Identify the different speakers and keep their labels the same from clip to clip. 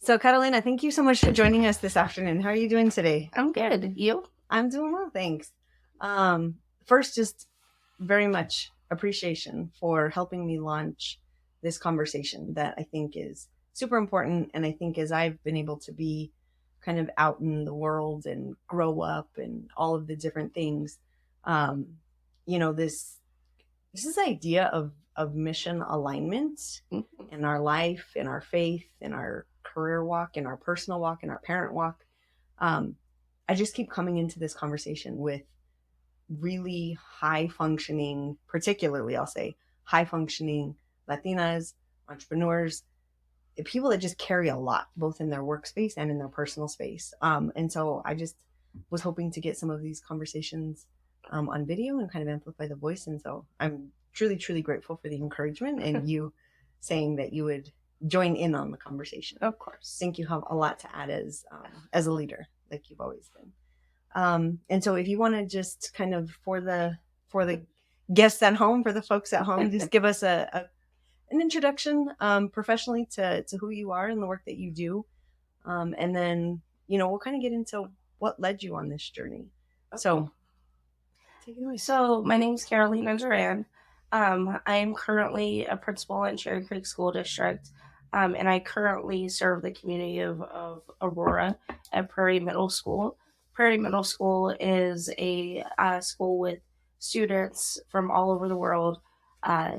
Speaker 1: So, Carolina, thank you so much for joining us this afternoon. How are you doing today?
Speaker 2: I'm good. You?
Speaker 1: I'm doing well, thanks. First, just very much appreciation for helping me launch this conversation that I think is super important. And I think as I've been able to be kind of out in the world and grow up and all of the different things, um, this idea of mission alignment in our life, in our faith, in our career walk, in our personal walk, in our parent walk. I just keep coming into this conversation with really high functioning, particularly I'll say high functioning Latinas, entrepreneurs, people that just carry a lot, both in their workspace and in their personal space. And so I just was hoping to get some of these conversations on video and kind of amplify the voice. And so I'm truly, truly grateful for the encouragement and you saying that you would join in on the conversation.
Speaker 2: Of course.
Speaker 1: I think you have a lot to add as a leader, like you've always been. And so if you want to just kind of for the guests at home, for the folks at home, just give us an introduction professionally to who you are and the work that you do. And then, we'll kind of get into what led you on this journey. Okay. So take it away.
Speaker 2: So my name's Carolina Duran. I am currently a principal in Cherry Creek School District. And I currently serve the community of Aurora at Prairie Middle School. Prairie Middle School is a school with students from all over the world,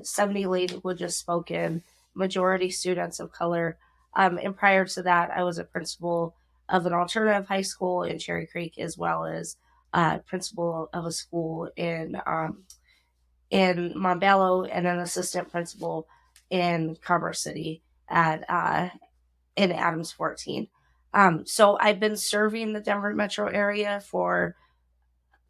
Speaker 2: 70 languages spoken, majority students of color. And prior to that, I was a principal of an alternative high school in Cherry Creek, as well as principal of a school in Montbello, and an assistant principal in Commerce City in Adams 14. So I've been serving the Denver metro area for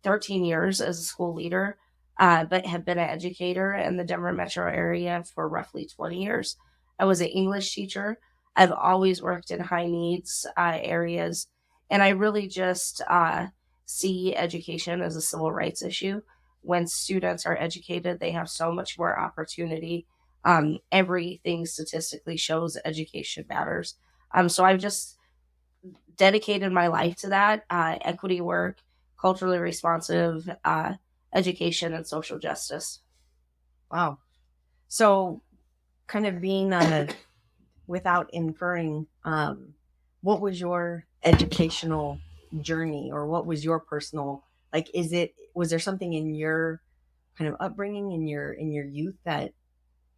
Speaker 2: 13 years as a school leader, but have been an educator in the Denver metro area for roughly 20 years. I was an English teacher. I've always worked in high needs areas, and I really just see education as a civil rights issue. When students are educated, they have so much more opportunity. Everything statistically shows education matters. So I've just dedicated my life to that, equity work, culturally responsive education, and social justice.
Speaker 1: Wow. So kind of being without inferring, what was your educational journey, or what was your personal, like, was there something in your kind of upbringing in your youth that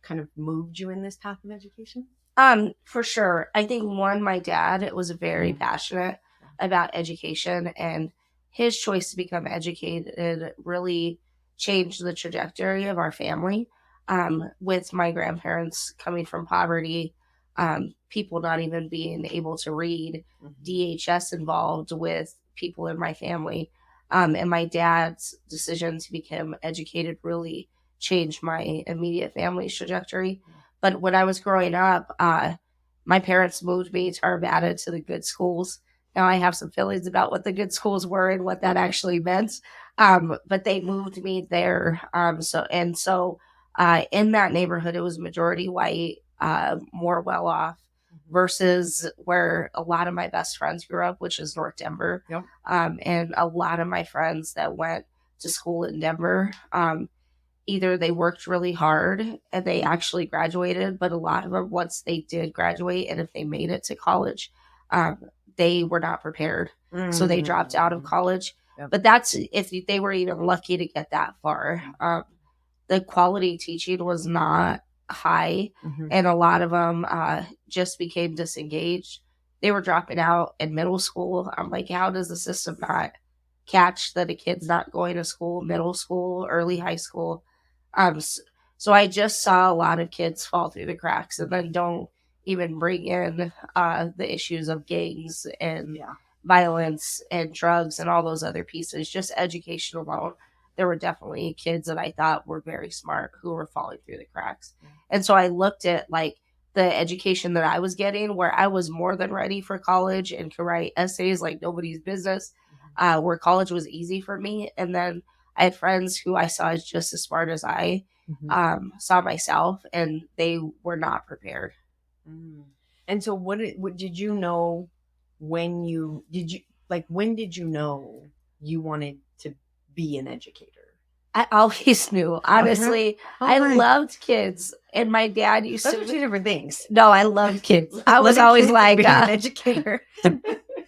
Speaker 1: kind of moved you in this path of education?
Speaker 2: For sure. I think my dad was very passionate about education, and his choice to become educated really changed the trajectory of our family. With my grandparents coming from poverty, people not even being able to read, DHS involved with people in my family. And my dad's decision to become educated really changed my immediate family's trajectory. But when I was growing up, my parents moved me to Arvada to the good schools. Now I have some feelings about what the good schools were and what that actually meant. But they moved me there. So in that neighborhood, it was majority white, more well off, versus where a lot of my best friends grew up, which is North Denver.
Speaker 1: Yep.
Speaker 2: And a lot of my friends that went to school in Denver, either they worked really hard and they actually graduated, but a lot of them, once they did graduate and if they made it to college, they were not prepared. So they dropped out of college. Yep. But that's if they were even lucky to get that far. The quality teaching was not high, and a lot of them just became disengaged. They were dropping out in middle school. I'm like, how does the system not catch that a kid's not going to school, middle school, early high school? So I just saw a lot of kids fall through the cracks, and then don't even bring in the issues of gangs and violence and drugs and all those other pieces. Just education alone, there were definitely kids that I thought were very smart who were falling through the cracks. And so I looked at like the education that I was getting, where I was more than ready for college and could write essays like nobody's business, where college was easy for me. And then I had friends who I saw as just as smart as I saw myself, and they were not prepared.
Speaker 1: And so what did you know when when did you know you wanted to be an educator?
Speaker 2: I always knew, honestly. I loved kids, and my dad used
Speaker 1: Those
Speaker 2: to.
Speaker 1: are two different things.
Speaker 2: No, I loved kids. I was always like
Speaker 1: an educator.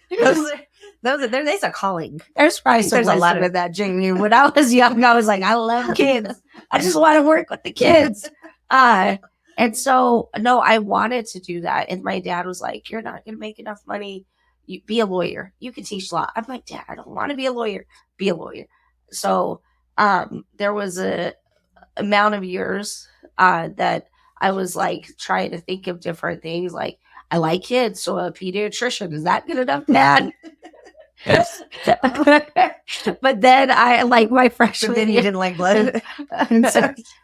Speaker 1: There's a calling.
Speaker 2: There's probably some
Speaker 1: There's a lot
Speaker 2: wisdom in that, Jamie. When I was young, I was like, I love kids. I just want to work with the kids. And so, no, I wanted to do that. And my dad was like, you're not going to make enough money. You be a lawyer. You can teach law. I'm like, Dad, I don't want to be a lawyer. Be a lawyer. So there was a amount of years that I was like trying to think of different things. Like, I like kids, so a pediatrician, is that good enough, Dad? But then I like my freshman.
Speaker 1: But then you didn't like blood.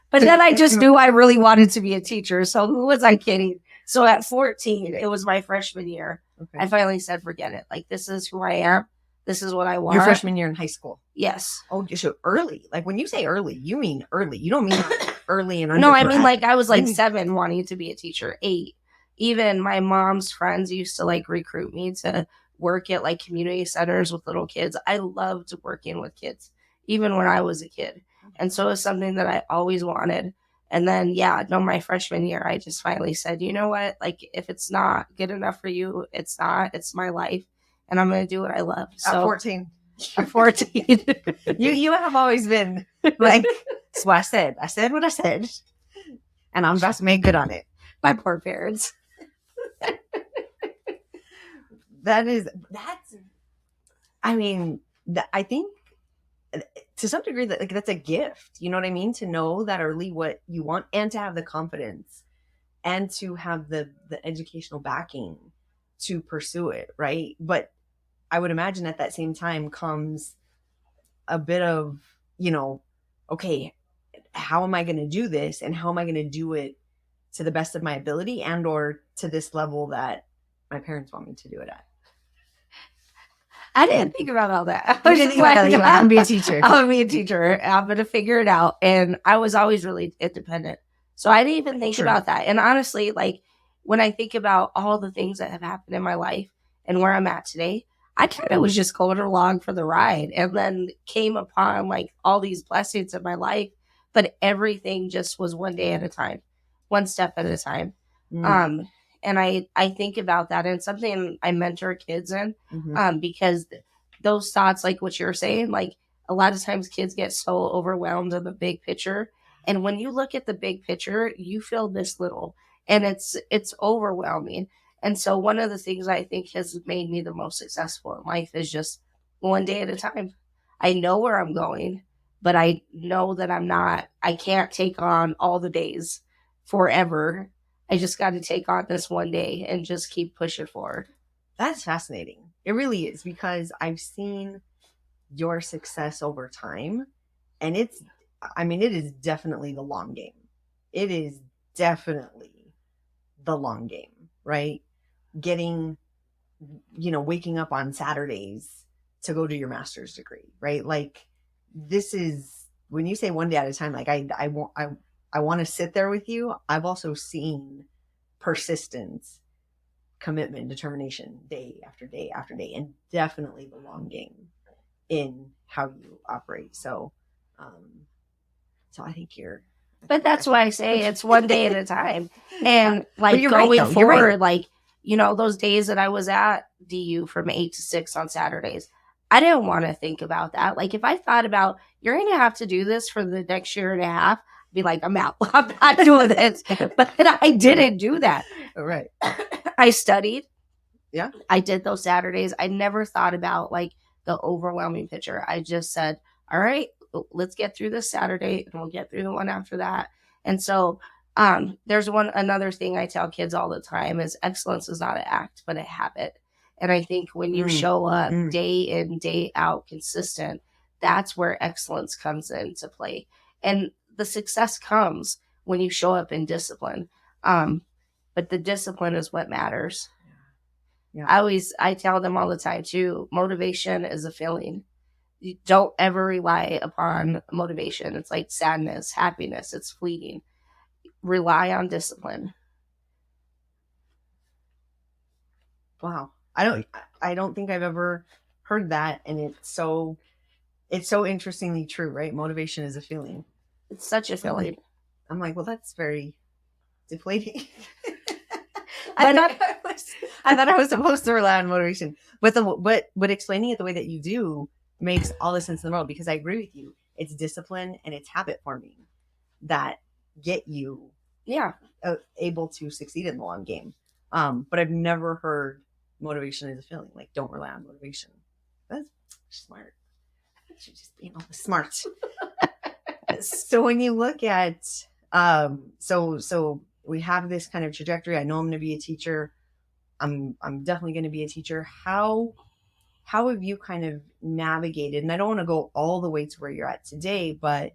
Speaker 2: But then I just knew I really wanted to be a teacher. So who was I kidding? So at 14, it was my freshman year. Okay. I finally said, forget it. Like, this is who I am. This is what I want.
Speaker 1: Your freshman year in high school?
Speaker 2: Yes.
Speaker 1: Oh, so early. Like, when you say early, you mean early. You don't mean early and
Speaker 2: No, I mean, like, I was like 7 wanting to be a teacher, 8. Even my mom's friends used to like recruit me to work at like community centers with little kids. I loved working with kids, even when I was a kid. And so it was something that I always wanted. And then, my freshman year, I just finally said, you know what? Like, if it's not good enough for you, it's not. It's my life. And I'm going to do what I love. So,
Speaker 1: at 14.
Speaker 2: At 14.
Speaker 1: you have always been like, so I said what I said. And I'm about to make good on it.
Speaker 2: My poor parents.
Speaker 1: I think to some degree that, like, that's a gift, you know what I mean? To know that early what you want, and to have the confidence, and to have the educational backing to pursue it, right? But I would imagine at that same time comes a bit of, okay, how am I going to do this, and how am I going to do it to the best of my ability, and or to this level that my parents want me to do it at?
Speaker 2: I didn't think about all that. I
Speaker 1: was just like, I'm going to be a teacher.
Speaker 2: I'm going to be a teacher. I'm going to figure it out. And I was always really independent. So I didn't even think about that. And honestly, like, when I think about all the things that have happened in my life and where I'm at today, I kind of was just going along for the ride, and then came upon like all these blessings in my life. But everything just was one day at a time, one step at a time. And I think about that, and something I mentor kids in, because those thoughts, like what you're saying, like a lot of times kids get so overwhelmed in the big picture. And when you look at the big picture, you feel this little, and it's overwhelming. And so one of the things I think has made me the most successful in life is just one day at a time. I know where I'm going, but I know that I can't take on all the days forever. I just got to take on this one day and just keep pushing forward.
Speaker 1: That's fascinating. It really is, because I've seen your success over time, and it is definitely the long game. It is definitely the long game, right? Getting, waking up on Saturdays to go do your master's degree, right? Like, this is, when you say one day at a time, like I want to sit there with you. I've also seen persistence, commitment, determination, day after day after day, and definitely the long game in how you operate. So I think
Speaker 2: but that's why I say it's one day at a time. And like going forward, like, those days that I was at DU from 8 to 6 on Saturdays, I didn't want to think about that. Like, if I thought about, you're going to have to do this for the next year and a half, I'd be like, I'm out. I'm not doing this. But I didn't do that.
Speaker 1: Right.
Speaker 2: I studied.
Speaker 1: Yeah.
Speaker 2: I did those Saturdays. I never thought about like the overwhelming picture. I just said, all right, let's get through this Saturday and we'll get through the one after that. And so there's another thing I tell kids all the time is excellence is not an act, but a habit. And I think when you show up day in, day out, consistent, that's where excellence comes into play. And the success comes when you show up in discipline. But the discipline is what matters. Yeah. I tell them all the time too, motivation is a feeling. You don't ever rely upon motivation. It's like sadness, happiness, it's fleeting. Rely on discipline.
Speaker 1: Wow. I don't think I've ever heard that. And it's so interestingly true, right? Motivation is a feeling.
Speaker 2: It's such a feeling.
Speaker 1: I'm like, well, that's very deflating.
Speaker 2: But
Speaker 1: I thought I was supposed to rely on motivation, but explaining it the way that you do makes all the sense in the world, because I agree with you. It's discipline and it's habit forming that get you able to succeed in the long game. But I've never heard motivation is a feeling. Like, don't rely on motivation. That's smart. I should just be all the smart. So when you look at so we have this kind of trajectory. I know I'm going to be a teacher. I'm definitely going to be a teacher. How have you kind of navigated? And I don't want to go all the way to where you're at today, but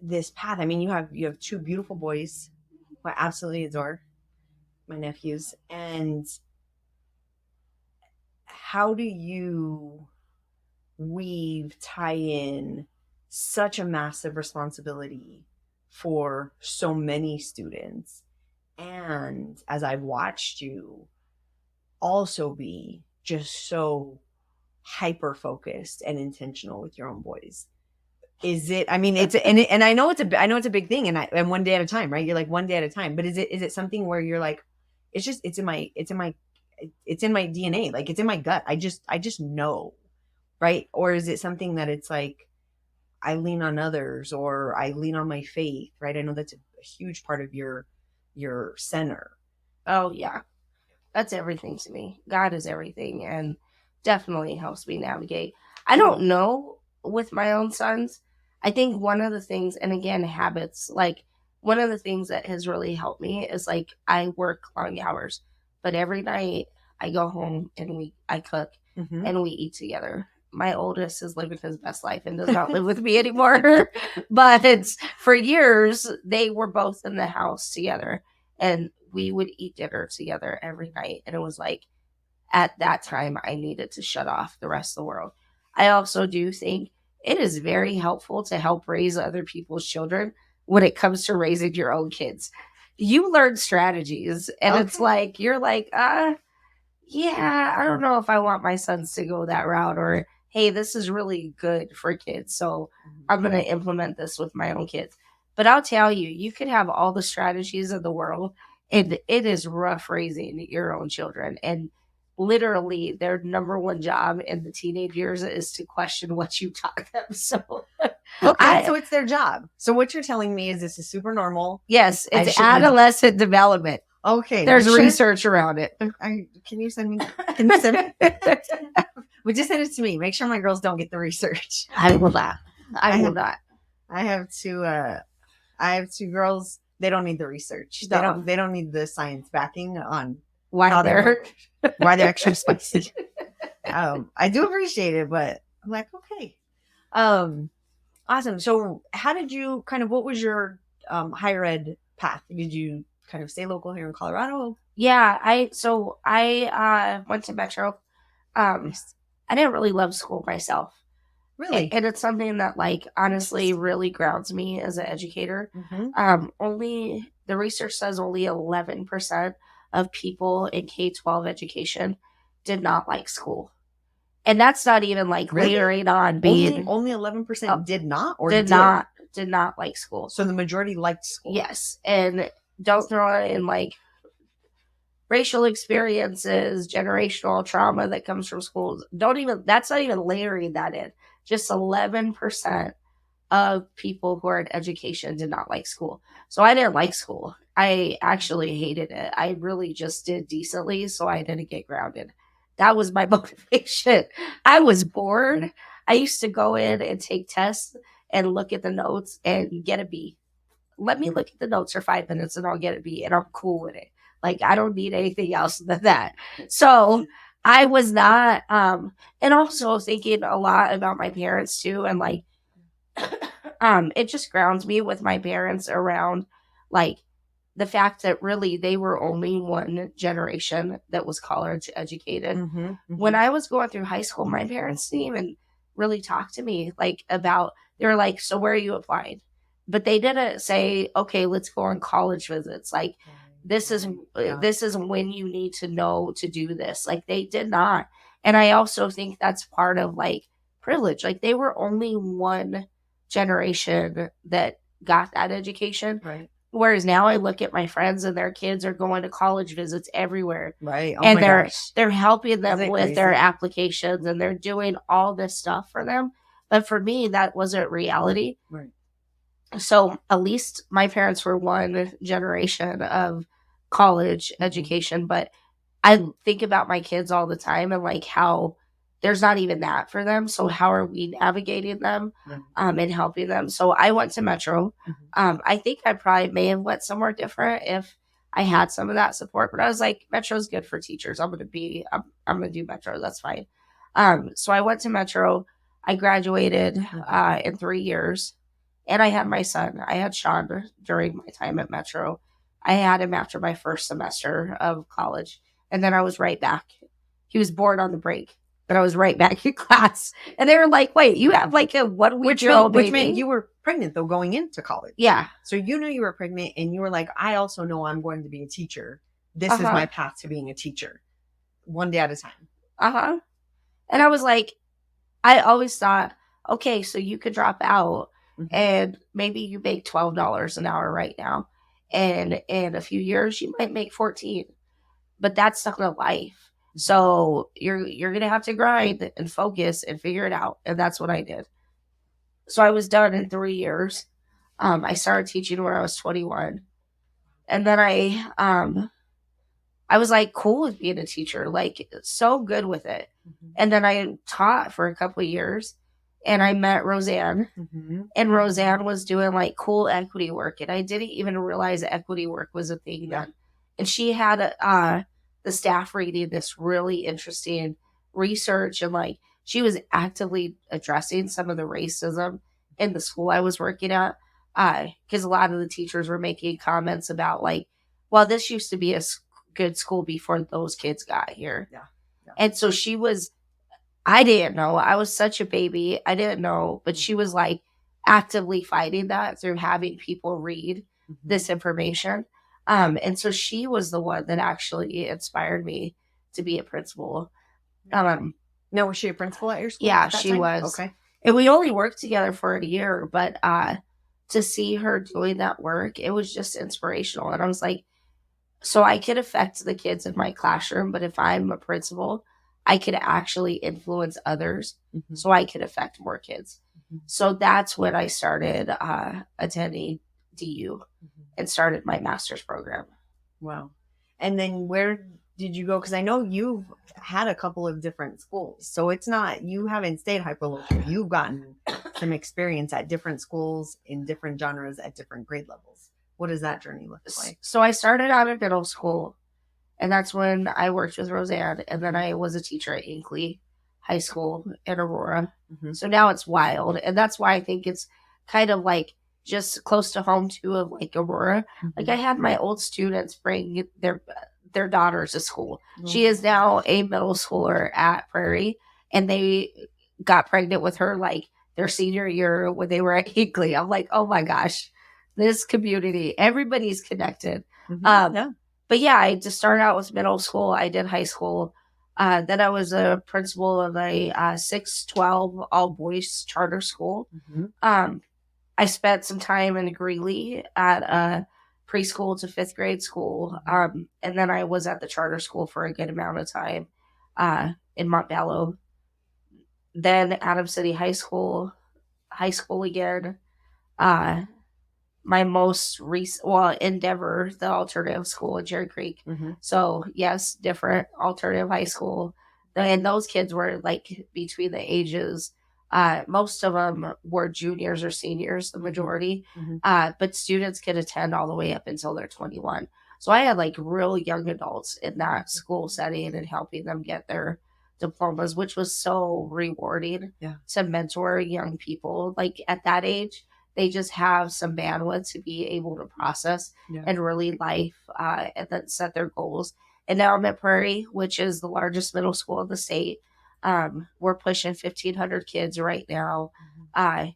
Speaker 1: this path. I mean, you have 2 beautiful boys who I absolutely adore, my nephews. And how do you tie in such a massive responsibility for so many students, and as I've watched you also be just so hyper focused and intentional with your own boys? Is it, I mean, it's, and I know it's a big thing, and one day at a time, right? You're like one day at a time, but is it something where you're like, it's in my DNA, like it's in my gut. I just know, right? Or is it something that it's like, I lean on others, or I lean on my faith, right? I know that's a huge part of your center.
Speaker 2: Oh yeah, that's everything to me. God is everything, and definitely helps me navigate. I don't know with my own sons. I think one of the things, and again, habits, like one of the things that has really helped me is like I work long hours, but every night I go home and I cook and we eat together. My oldest is living his best life and does not live with me anymore. But for years, they were both in the house together, and we would eat dinner together every night. And it was like, at that time, I needed to shut off the rest of the world. I also do think it is very helpful to help raise other people's children when it comes to raising your own kids. You learn strategies, and it's like, you're like, yeah, I don't know if I want my sons to go that route, or hey, this is really good for kids, so I'm going to implement this with my own kids. But I'll tell you, you could have all the strategies in the world, and it is rough raising your own children. And literally, their number one job in the teenage years is to question what you taught them. So,
Speaker 1: so it's their job. So what you're telling me is this is super normal.
Speaker 2: Yes, it's adolescent development.
Speaker 1: Okay,
Speaker 2: there's research around it.
Speaker 1: Can you send me? But just send it to me. Make sure my girls don't get the research.
Speaker 2: I will not. I will not.
Speaker 1: I have 2 2 girls. They don't need the research.
Speaker 2: No.
Speaker 1: They don't need the science backing on
Speaker 2: why they're
Speaker 1: extra spicy. I do appreciate it, but I'm like, okay. Awesome. So how did you what was your higher ed path? Did you kind of stay local here in Colorado?
Speaker 2: Yeah, I went to Metro. I didn't really love school myself.
Speaker 1: Really?
Speaker 2: And it's something that, like, honestly really grounds me as an educator. Only, the research says only 11% of people in K-12 education did not like school. And that's not even like layering on being
Speaker 1: only 11% did not, or
Speaker 2: did not like school.
Speaker 1: So the majority liked school.
Speaker 2: Yes. And don't throw in like racial experiences, generational trauma that comes from schools. That's not even layering that in. Just 11% of people who are in education did not like school. So I didn't like school. I actually hated it. I really just did decently, so I didn't get grounded. That was my motivation. I was bored. I used to go in and take tests and look at the notes and get a B. Let me look at the notes for 5 minutes and I'll get a B, and I'm cool with it. Like, I don't need anything else than that. So I was not, and also thinking a lot about my parents too. And like, it just grounds me with my parents around like the fact that really they were only one generation that was college educated. When I was going through high school, my parents didn't even really talk to me like about, they were like, so where are you applying? But they didn't say, okay, let's go on college visits. Like, this is when you need to know to do this. Like they did not. And I also think that's part of like privilege. Like they were only one generation that got that education.
Speaker 1: Right.
Speaker 2: Whereas now I look at my friends and their kids are going to college visits everywhere.
Speaker 1: Right. Oh
Speaker 2: and
Speaker 1: my gosh.
Speaker 2: they're helping them
Speaker 1: Isn't it
Speaker 2: with their
Speaker 1: crazy?
Speaker 2: applications and they're doing all this stuff for them. But for me, that wasn't reality.
Speaker 1: Right.
Speaker 2: So at least my parents were one generation of college education, but I think about my kids all the time and like how there's not even that for them. So how are we navigating them
Speaker 1: Right.
Speaker 2: And helping them? So I went to Metro. I think I probably may have went somewhere different if I had some of that support, but I was like, Metro's good for teachers. I'm gonna do Metro. That's fine. So I went to Metro. I graduated in 3 years. And I had my son. I had Sean during my time at Metro. I had him after my first semester of college. And then I was right back. He was born on the break. But I was right back in class. And they were like, wait, you have like a 1 week old baby?
Speaker 1: Which meant you were pregnant, though, going into college.
Speaker 2: Yeah.
Speaker 1: So you knew you were pregnant and you were like, I also know I'm going to be a teacher. This is my path to being a teacher. One day at a time.
Speaker 2: And I was like, I always thought, okay, so you could drop out. And maybe you make $12 an hour right now. And in a few years, you might make 14. But that's not a life. So you're going to have to grind and focus and figure it out. And that's what I did. So I was done in 3 years. I started teaching when I was 21. And then I was like cool with being a teacher, like so good with it. And then I taught for a couple of years. And I met Roseanne, and Roseanne was doing like cool equity work. And I didn't even realize equity work was a thing then. And she had the staff reading this really interesting research. And like she was actively addressing some of the racism in the school I was working at. Because a lot of the teachers were making comments about like, well, this used to be a good school before those kids got here. And so she was... I didn't know. I was such a baby. I didn't know. But she was like actively fighting that through having people read this information. And so she was the one that actually inspired me to be a principal.
Speaker 1: Now, was she a principal at your school?
Speaker 2: Yeah, she was. Okay. And we only worked together for a year. But to see her doing that work, it was just inspirational. And I was like, so I could affect the kids in my classroom. But if I'm a principal, I could actually influence others so I could affect more kids. So that's when I started attending DU and started my master's program.
Speaker 1: Wow. And then where did you go? Because I know you've had a couple of different schools. So it's not, you haven't stayed hyperlocal. You've gotten some experience at different schools in different genres at different grade levels. What does that journey look like?
Speaker 2: So I started out in middle school. And that's when I worked with Roseanne. And then I was a teacher at Inkley High School in Aurora. So now it's wild. And that's why I think it's kind of like just close to home too, of like Aurora. Like I had my old students bring their daughters to school. She is now a middle schooler at Prairie. And they got pregnant with her like their senior year when they were at Inkley. I'm like, oh my gosh, this community, everybody's connected. But yeah, I just started out with middle school. I did high school. Then I was a principal of a 6-12 all boys charter school. I spent some time in Greeley at a preschool to 5th grade school. And then I was at the charter school for a good amount of time in Montbello. Then Adams City High School again. My most recent, Endeavor, the alternative school in Cherry Creek. So yes, different alternative high school. And those kids were like between the ages. Most of them were juniors or seniors, the majority. But students could attend all the way up until they're 21. So I had like real young adults in that school setting and helping them get their diplomas, which was so rewarding to mentor young people. Like at that age, they just have some bandwidth to be able to process and really life and then set their goals. And now I'm at Prairie, which is the largest middle school in the state. We're pushing 1,500 kids right now. And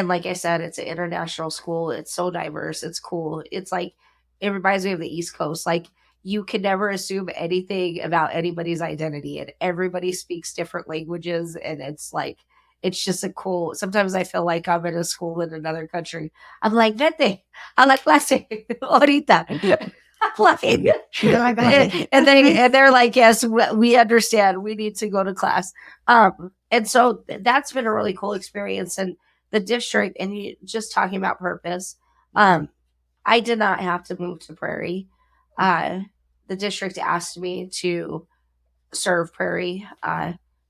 Speaker 2: like I said, it's an international school. It's so diverse. It's cool. It's like it reminds me of the East Coast. Like, you can never assume anything about anybody's identity, and everybody speaks different languages. And it's like, it's just a cool, sometimes I feel like I'm in a school in another country. I'm like, vete a la clase ahorita. Like, and they're like, yes, we understand. We need to go to class. And so that's been a really cool experience. And the district, and you just talking about purpose. I did not have to move to Prairie. The district asked me to serve Prairie,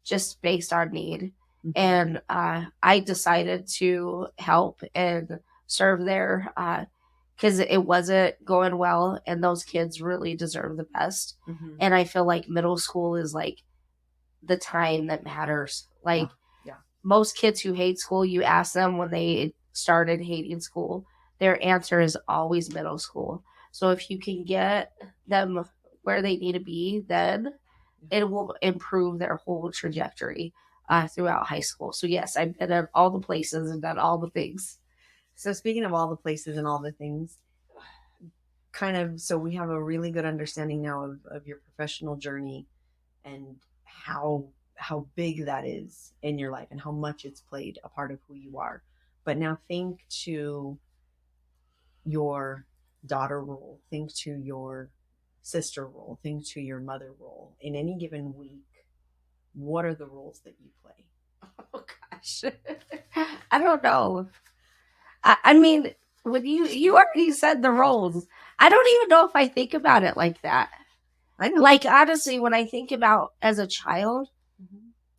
Speaker 2: just based on need. And I decided to help and serve there because it wasn't going well, and those kids really deserve the best. And I feel like middle school is like the time that matters. Like, most kids who hate school, you ask them when they started hating school, their answer is always middle school. So if you can get them where they need to be, then it will improve their whole trajectory throughout high school. So yes, I've been at all the places and done all the things.
Speaker 1: So speaking of all the places and all the things, so we have a really good understanding now of your professional journey and how big that is in your life and how much it's played a part of who you are. But now think to your daughter role, think to your sister role, think to your mother role. In any given week, what are the roles that you play?
Speaker 2: Oh gosh. I don't know. I mean, when you already said the roles, I don't even know if I think about it like that.
Speaker 1: I know.
Speaker 2: Like, honestly, when I think about as a child,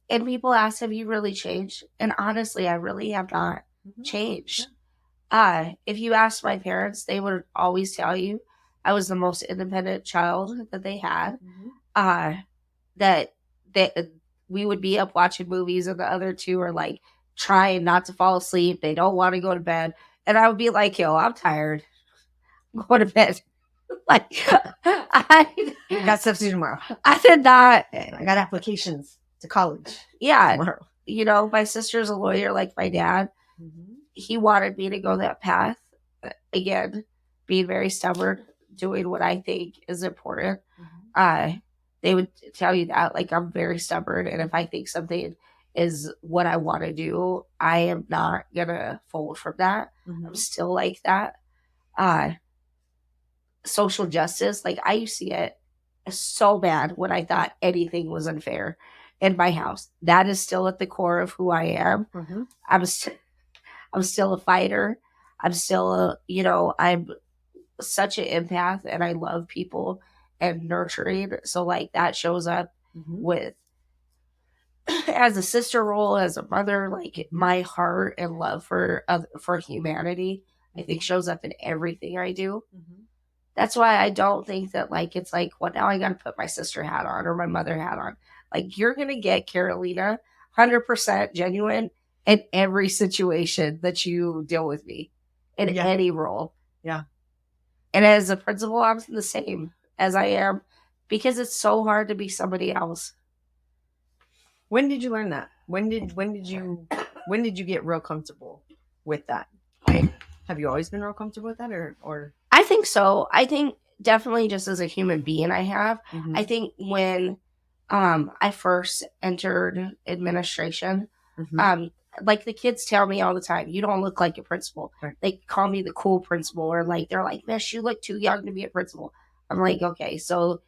Speaker 2: and people ask, have you really changed? And honestly, I really have not changed. If you ask my parents, they would always tell you I was the most independent child that they had. That we would be up watching movies, and the other two are like trying not to fall asleep. They don't want to go to bed. And I would be like, yo, I'm tired. Go to bed. Like,
Speaker 1: I got stuff to do tomorrow.
Speaker 2: I did not.
Speaker 1: I got applications to college.
Speaker 2: Yeah. Tomorrow. You know, my sister's a lawyer like my dad. He wanted me to go that path. Again, being very stubborn, doing what I think is important. They would tell you that, like, I'm very stubborn. And if I think something is what I want to do, I am not going to fold from that. I'm still like that. Social justice, like, I used to get so mad when I thought anything was unfair in my house. That is still at the core of who I am. I'm still a fighter. I'm still I'm such an empath, and I love people and nurturing. So like that shows up with as a sister role, as a mother, like my heart and love for humanity, I think shows up in everything I do. That's why I don't think that like it's like, well, now I got to put my sister hat on or my mother hat on. Like, you're going to get Carolina 100% genuine in every situation that you deal with me in any role.
Speaker 1: Yeah.
Speaker 2: And as a principal, I'm the same as I am, because it's so hard to be somebody else.
Speaker 1: When did you learn that? When did you get real comfortable with that? Have you always been real comfortable with that, or?
Speaker 2: I think so. I think definitely just as a human being, I have. I think when I first entered administration, like the kids tell me all the time, you don't look like a principal. Right. They call me the cool principal, or like they're like, Miss, you look too young to be a principal. I'm like, okay, so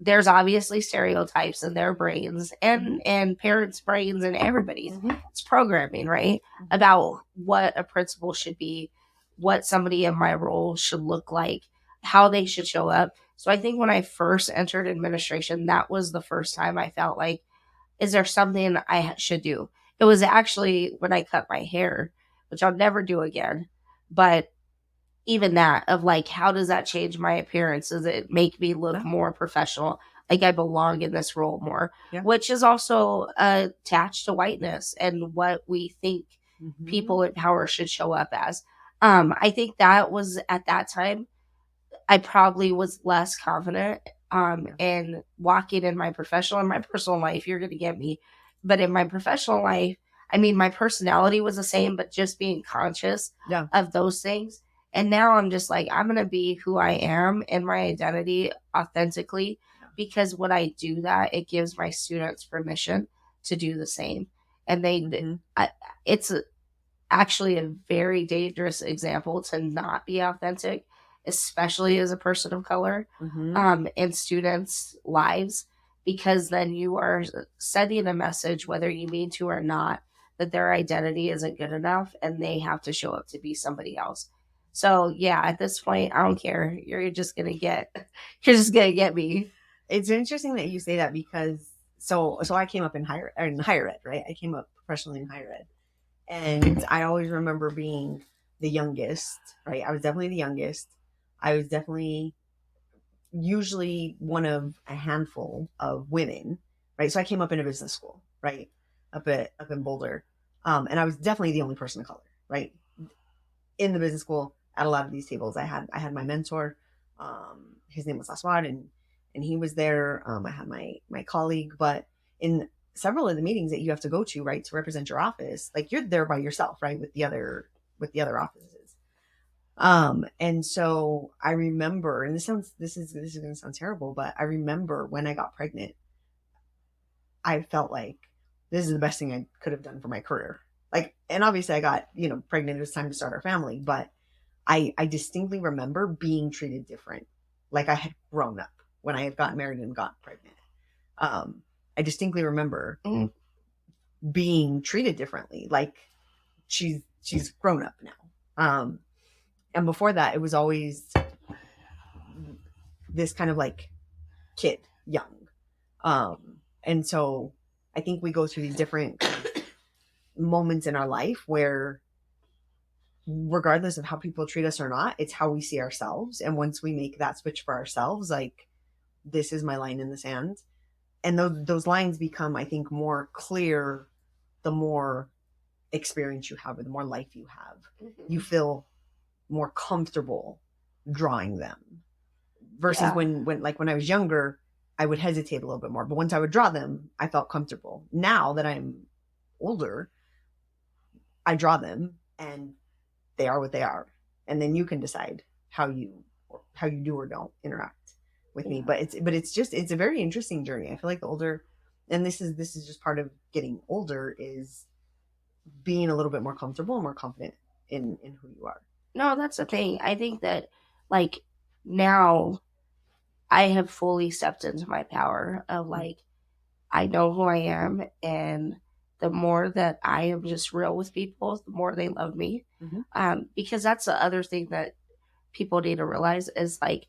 Speaker 2: there's obviously stereotypes in their brains and parents' brains and everybody's. It's programming, right? About what a principal should be, what somebody in my role should look like, how they should show up. So I think when I first entered administration, that was the first time I felt like, is there something I should do? It was actually when I cut my hair, which I'll never do again. But even that, of like, how does that change my appearance? Does it make me look more professional? Like I belong in this role more, which is also attached to whiteness and what we think people in power should show up as. I think that was at that time, I probably was less confident in walking in my professional and my personal life. You're going to get me. But in my professional life, I mean, my personality was the same, but just being conscious of those things. And now I'm just like, I'm going to be who I am and my identity authentically, because when I do that, it gives my students permission to do the same. And it's actually a very dangerous example to not be authentic, especially as a person of color, in students' lives, because then you are sending a message, whether you mean to or not, that their identity isn't good enough and they have to show up to be somebody else. So yeah, at this point, I don't care. You're just gonna get me.
Speaker 1: It's interesting that you say that, because so I came up in higher ed, right? I came up professionally in higher ed. And I always remember being the youngest, right? I was definitely the youngest. I was definitely usually one of a handful of women, right? So I came up in a business school, right? Up in Boulder. And I was definitely the only person of color, right? In the business school, at a lot of these tables, I had my mentor. His name was Aswad, and he was there. I had my colleague, but in several of the meetings that you have to go to, right, to represent your office, like, you're there by yourself, right, with the other offices. And so I remember, and this is going to sound terrible, but I remember when I got pregnant, I felt like this is the best thing I could have done for my career. Like, and obviously I got, pregnant. It was time to start our family, but I distinctly remember being treated different. Like, I had grown up when I had gotten married and got pregnant. I distinctly remember being treated differently. Like, she's grown up now. And before that, it was always this kind of like kid, young. And so I think we go through these different moments in our life where, regardless of how people treat us or not, it's how we see ourselves. And once we make that switch for ourselves, like, this is my line in the sand. And those lines become, I think, more clear the more experience you have, or the more life you have. You feel more comfortable drawing them, versus when I was younger, I would hesitate a little bit more. But once I would draw them, I felt comfortable. Now that I'm older, I draw them and they are what they are. And then you can decide how you do or don't interact with me. But it's a very interesting journey. I feel like the older, and this is just part of getting older, is being a little bit more comfortable and more confident in who you are.
Speaker 2: No, that's the thing. I think that, like, now I have fully stepped into my power of, like, I know who I am, and the more that I am just real with people, the more they love me. Because that's the other thing that people need to realize is, like,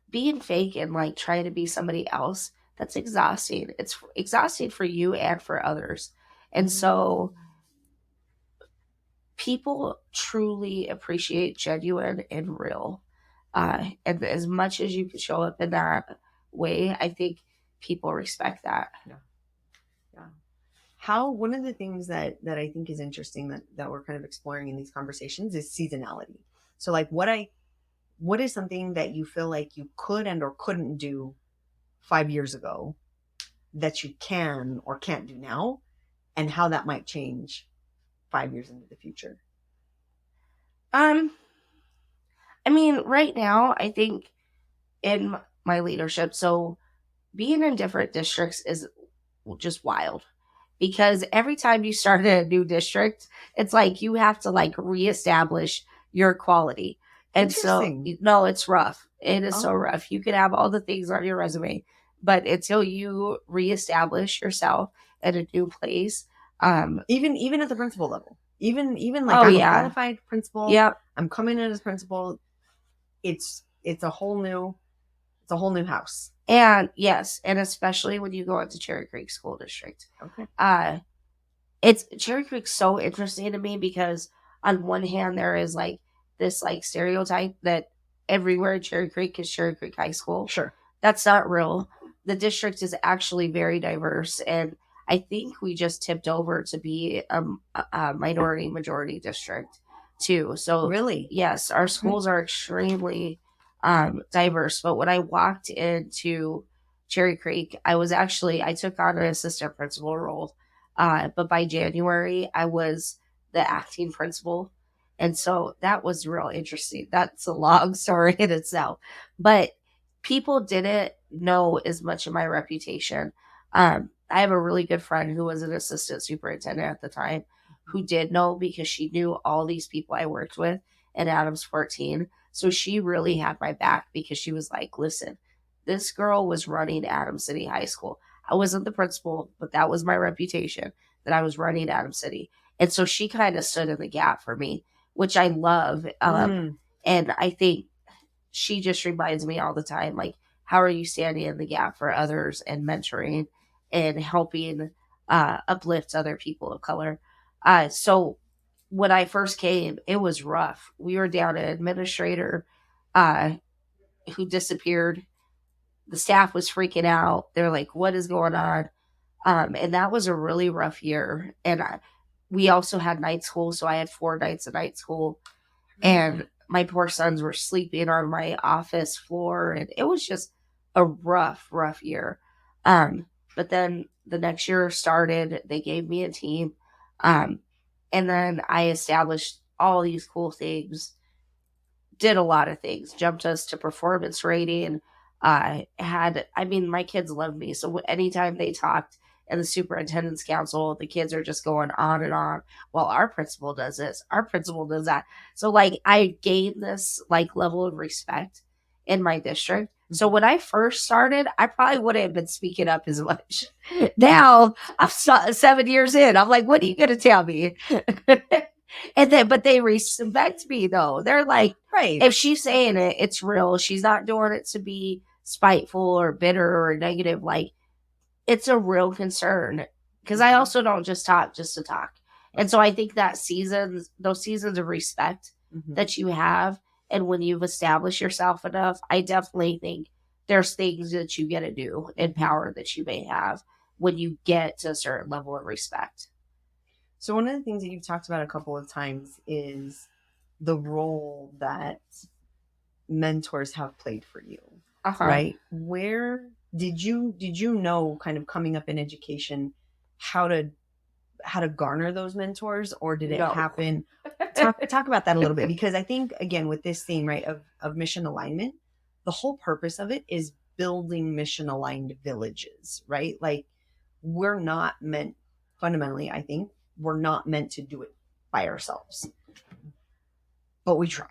Speaker 2: being fake and, like, trying to be somebody else, that's exhausting. It's exhausting for you and for others. And so people truly appreciate genuine and real. And as much as you can show up in that way, I think people respect that.
Speaker 1: Yeah. One of the things that I think is interesting that we're kind of exploring in these conversations is seasonality. So, like, what is something that you feel like you could and or couldn't do 5 years ago that you can or can't do now, and how that might change 5 years into the future?
Speaker 2: I mean, right now, I think in my leadership, so being in different districts is just wild, because every time you start in a new district, it's like you have to, like, reestablish your quality. And so, no, it's rough. It is so rough. You can have all the things on your resume, but until you reestablish yourself at a new place,
Speaker 1: even at the principal level, even like, I'm a qualified principal.
Speaker 2: Yeah,
Speaker 1: I'm coming in as principal. It's a whole new house.
Speaker 2: And yes, and especially when you go into Cherry Creek School District.
Speaker 1: Okay.
Speaker 2: It's Cherry Creek's so interesting to me, because on one hand there is, like, this, like, stereotype that everywhere in Cherry Creek is Cherry Creek High School.
Speaker 1: Sure.
Speaker 2: That's not real. The district is actually very diverse, and I think we just tipped over to be a minority majority district too. So
Speaker 1: really,
Speaker 2: yes, our schools are extremely diverse. But when I walked into Cherry Creek, I took on an assistant principal role. But by January, I was the acting principal. And so that was real interesting. That's a long story in itself. But people didn't know as much of my reputation. I have a really good friend who was an assistant superintendent at the time who did know because she knew all these people I worked with in Adams 14. So she really had my back because she was like, listen, this girl was running Adams City High School. I wasn't the principal, but that was my reputation that I was running Adams City. And so she kind of stood in the gap for me, which I love. And I think she just reminds me all the time, like, how are you standing in the gap for others and mentoring and helping uplift other people of color? So when I first came, it was rough. We were down an administrator who disappeared. The staff was freaking out. They're like, what is going on? And that was a really rough year. And we also had night school. So I had 4 nights of night school. And my poor sons were sleeping on my office floor. And it was just a rough year. But then the next year started, they gave me a team. And then I established all these cool things, did a lot of things, jumped us to performance rating. My kids love me. So anytime they talked in the superintendent's council, the kids are just going on and on. Well, our principal does this, our principal does that. So like I gained this like level of respect in my district. So when I first started, I probably wouldn't have been speaking up as much. Now I'm 7 years in. I'm like, what are you going to tell me? But they respect me though. They're like,
Speaker 1: Right.
Speaker 2: if she's saying it, it's real. She's not doing it to be spiteful or bitter or negative. Like, it's a real concern. Because I also don't just talk just to talk. And so I think that those seasons of respect that you have, and when you've established yourself enough, I definitely think there's things that you get to do and power that you may have when you get to a certain level of respect.
Speaker 1: So one of the things that you've talked about a couple of times is the role that mentors have played for you, right? Where did you know, kind of coming up in education, how to garner those mentors, or did it happen? Talk about that a little bit, because I think, again, with this theme, right, of mission alignment, the whole purpose of it is building mission aligned villages, right? Like, we're not meant, fundamentally, I think, we're not meant to do it by ourselves, but we try.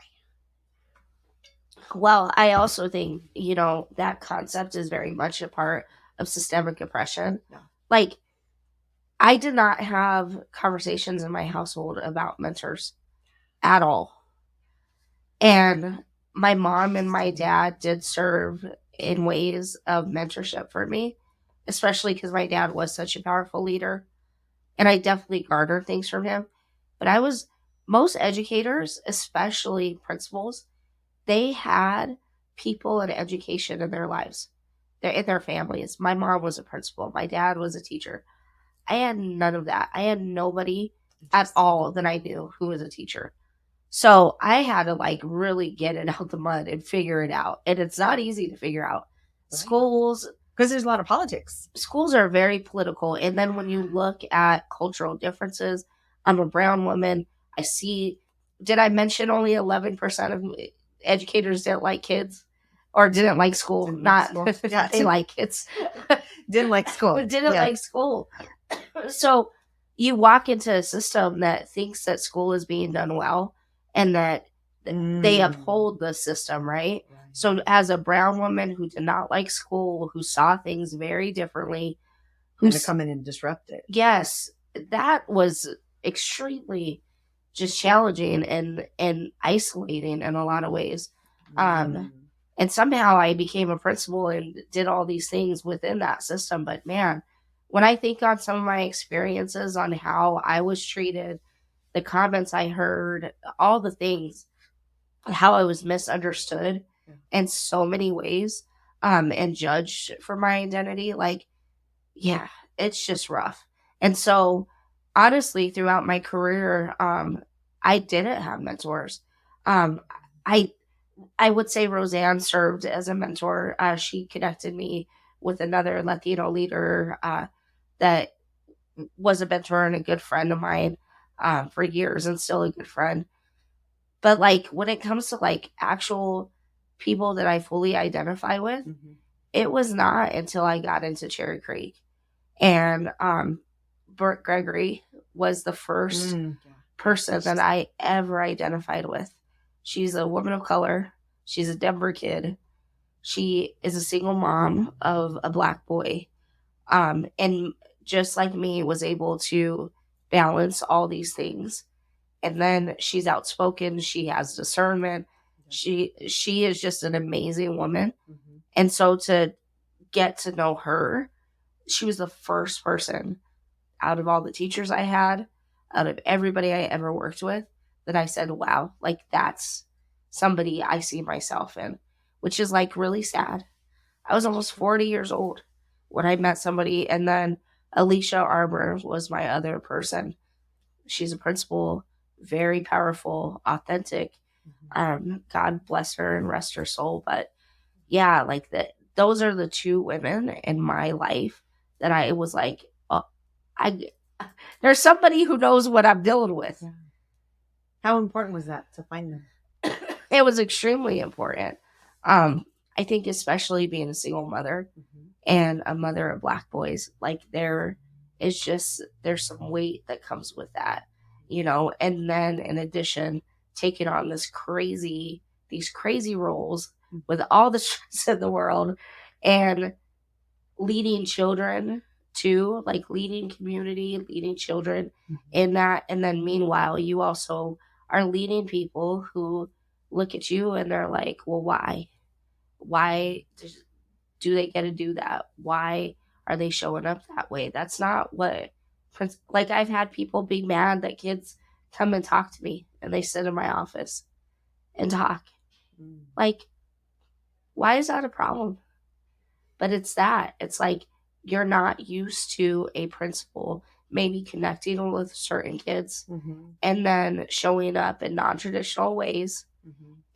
Speaker 2: Well, I also think, that concept is very much a part of systemic oppression.
Speaker 1: Yeah.
Speaker 2: Like, I did not have conversations in my household about mentors at all. And my mom and my dad did serve in ways of mentorship for me, especially because my dad was such a powerful leader. And I definitely garnered things from him. But most educators, especially principals, they had people in education in their lives. They're in their families. My mom was a principal. My dad was a teacher. I had none of that. I had nobody at all that I knew who was a teacher. So I had to like really get it out the mud and figure it out. And it's not easy to figure out. Right. Schools,
Speaker 1: because there's a lot of politics.
Speaker 2: Schools are very political. And then when you look at cultural differences, I'm a brown woman. Did I mention only 11% of educators didn't like kids or didn't like school? They like kids.
Speaker 1: Didn't like school.
Speaker 2: Like school. So you walk into a system that thinks that school is being done well and that they uphold the system, right? So as a brown woman who did not like school, who saw things very differently,
Speaker 1: who's going to come in and disrupt it.
Speaker 2: Yes, that was extremely just challenging and isolating in a lot of ways. And somehow I became a principal and did all these things within that system. But man, when I think on some of my experiences on how I was treated, the comments I heard, all the things, how I was misunderstood in so many ways, and judged for my identity, like, yeah, it's just rough. And so honestly, throughout my career, I didn't have mentors. I would say Roseanne served as a mentor. She connected me with another Latino leader that was a mentor and a good friend of mine for years and still a good friend. But like when it comes to like actual people that I fully identify with, it was not until I got into Cherry Creek. And Bert Gregory was the first person that I ever identified with. She's a woman of color. She's a Denver kid. She is a single mom of a Black boy. And just like me, was able to balance all these things. And then she's outspoken. She has discernment. She is just an amazing woman. And so to get to know her, she was the first person out of all the teachers I had, out of everybody I ever worked with, that I said, wow, like that's somebody I see myself in, which is like really sad. I was almost 40 years old when I met somebody. And then Alicia Arbor was my other person. She's a principal, very powerful, authentic. God bless her and rest her soul. But yeah, like those are the two women in my life that I was like, oh, there's somebody who knows what I'm dealing with.
Speaker 1: Yeah. How important was that to find them?
Speaker 2: It was extremely important. I think especially being a single mother and a mother of Black boys, like there's some weight that comes with that, you know. And then in addition, taking on these crazy roles with all the stress in the world and leading children too, like leading community, leading children in that. And then meanwhile, you also are leading people who look at you and they're like, well, why? Why do they get to do that? Why are they showing up that way? That's not what, like I've had people be mad that kids come and talk to me and they sit in my office and talk. Like, why is that a problem? But it's like you're not used to a principal maybe connecting with certain kids and then showing up in non-traditional ways.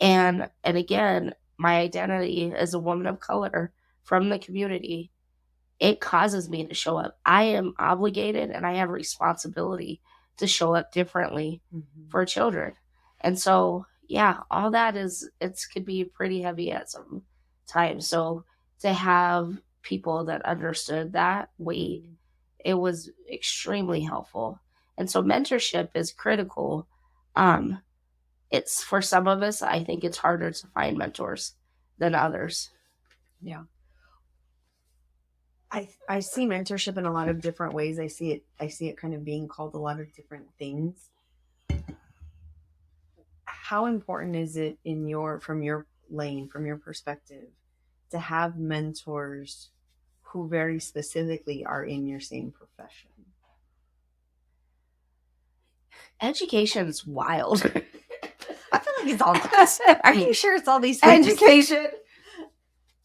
Speaker 2: And again, my identity as a woman of color from the community, it causes me to show up. I am obligated and I have a responsibility to show up differently for children. And so, yeah, all that could be pretty heavy at some times. So to have people that understood that weight, it was extremely helpful. And so mentorship is critical. It's for some of us, I think it's harder to find mentors than others.
Speaker 1: Yeah. I see mentorship in a lot of different ways. I see it kind of being called a lot of different things. How important is it from your lane, from your perspective, to have mentors who very specifically are in your same profession?
Speaker 2: Education's wild.
Speaker 1: I feel like it's all Are you sure it's all these things?
Speaker 2: Education.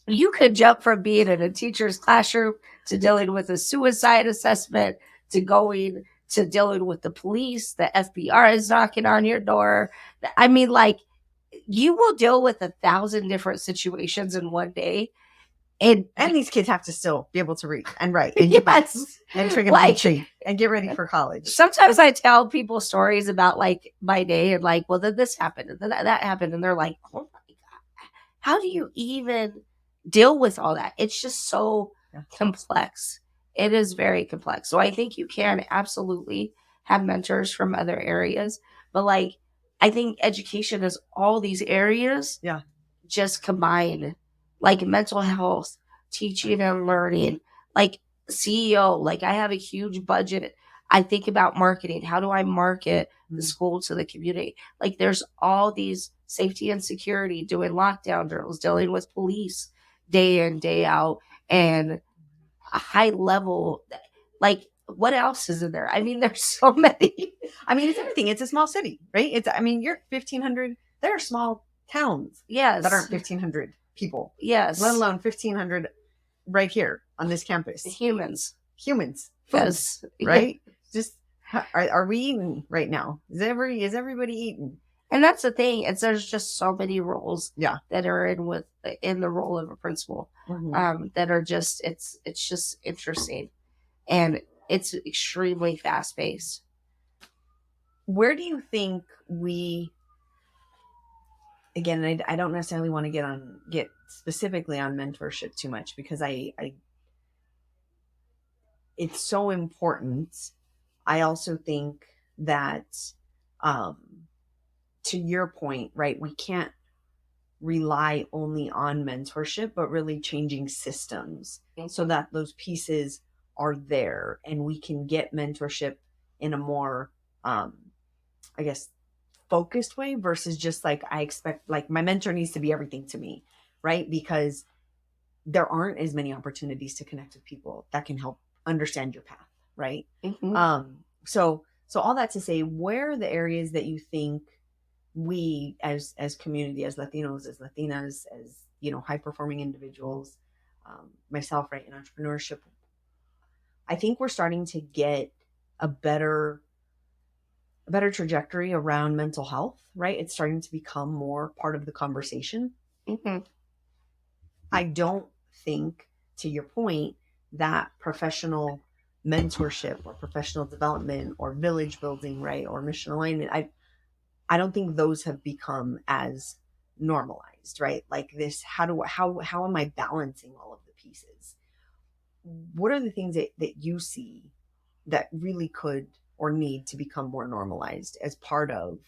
Speaker 2: You could jump from being in a teacher's classroom to dealing with a suicide assessment to going to dealing with the police. The FBI is knocking on your door. I mean, like, you will deal with 1,000 different situations in one day. And
Speaker 1: these kids have to still be able to read and write and and trigonometry and get ready for college.
Speaker 2: Sometimes I tell people stories about like my day and like, well, then this happened and then that happened. And they're like, oh my God, how do you even deal with all that? It's just so complex. It is very complex. So I think you can absolutely have mentors from other areas. But like, I think education is all these areas just combined. Like mental health, teaching and learning, like CEO, like I have a huge budget. I think about marketing. How do I market the school to the community? Like there's all these safety and security, doing lockdown drills, dealing with police day in, day out, and a high level. Like what else is in there? I mean, there's so many.
Speaker 1: I mean, it's everything. It's a small city, right? You're 1,500. There are small towns that aren't 1,500 people.
Speaker 2: Yes.
Speaker 1: Let alone 1,500 right here on this campus.
Speaker 2: Humans.
Speaker 1: Yes. Right? Just are we eating right now? Is everybody eating?
Speaker 2: And that's the thing. There's just so many roles that are in the role of a principal that are just it's just interesting, and it's extremely fast paced.
Speaker 1: Where do you think again, I don't necessarily want to get specifically on mentorship too much, because I it's so important. I also think that, um, to your point, right, we can't rely only on mentorship, but really changing systems so that those pieces are there and we can get mentorship in a more, I guess, focused way, versus just like, I expect, like, my mentor needs to be everything to me, right? Because there aren't as many opportunities to connect with people that can help understand your path, right? So all that to say, where are the areas that you think we as community, as Latinos, as Latinas, as, high performing individuals, myself, right, in entrepreneurship, I think we're starting to get a better trajectory around mental health, right? It's starting to become more part of the conversation. I don't think, to your point, that professional mentorship or professional development or village building, right, or mission alignment, I don't think those have become as normalized, right? Like this, how am I balancing all of the pieces? What are the things that you see that really could or need to become more normalized as part of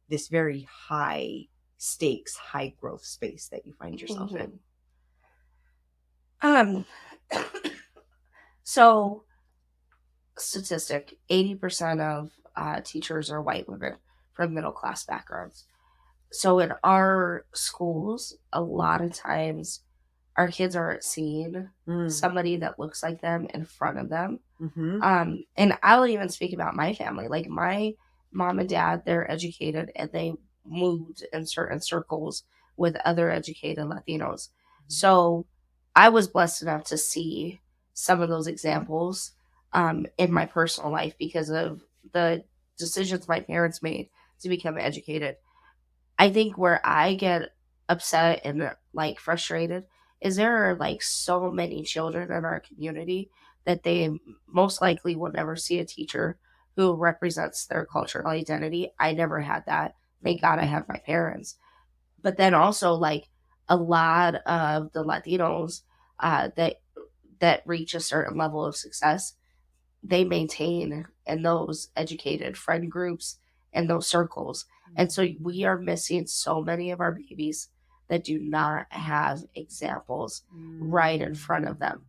Speaker 1: this very high stakes, high growth space that you find yourself in?
Speaker 2: So statistic, 80% of teachers are white women from middle class backgrounds. So in our schools, a lot of times our kids aren't seeing somebody that looks like them in front of them. And I'll even speak about my family. Like my mom and dad, they're educated and they moved in certain circles with other educated Latinos. So I was blessed enough to see some of those examples in my personal life because of the decisions my parents made to become educated. I think where I get upset and like frustrated is there are like so many children in our community that they most likely will never see a teacher who represents their cultural identity. I never had that. Thank God I have my parents. But then also like a lot of the Latinos that reach a certain level of success, they maintain in those educated friend groups and those circles. And so we are missing so many of our babies that do not have examples right in front of them.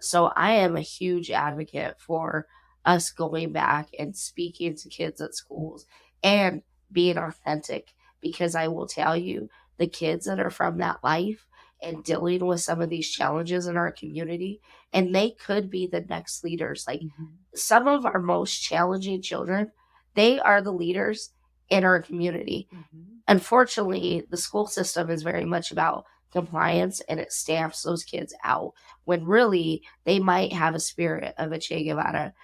Speaker 2: So I am a huge advocate for us going back and speaking to kids at schools and being authentic, because I will tell you, the kids that are from that life and dealing with some of these challenges in our community, and they could be the next leaders. Like some of our most challenging children, they are the leaders in our community. Unfortunately, the school system is very much about compliance and it stamps those kids out when really they might have a spirit of a Che Guevara.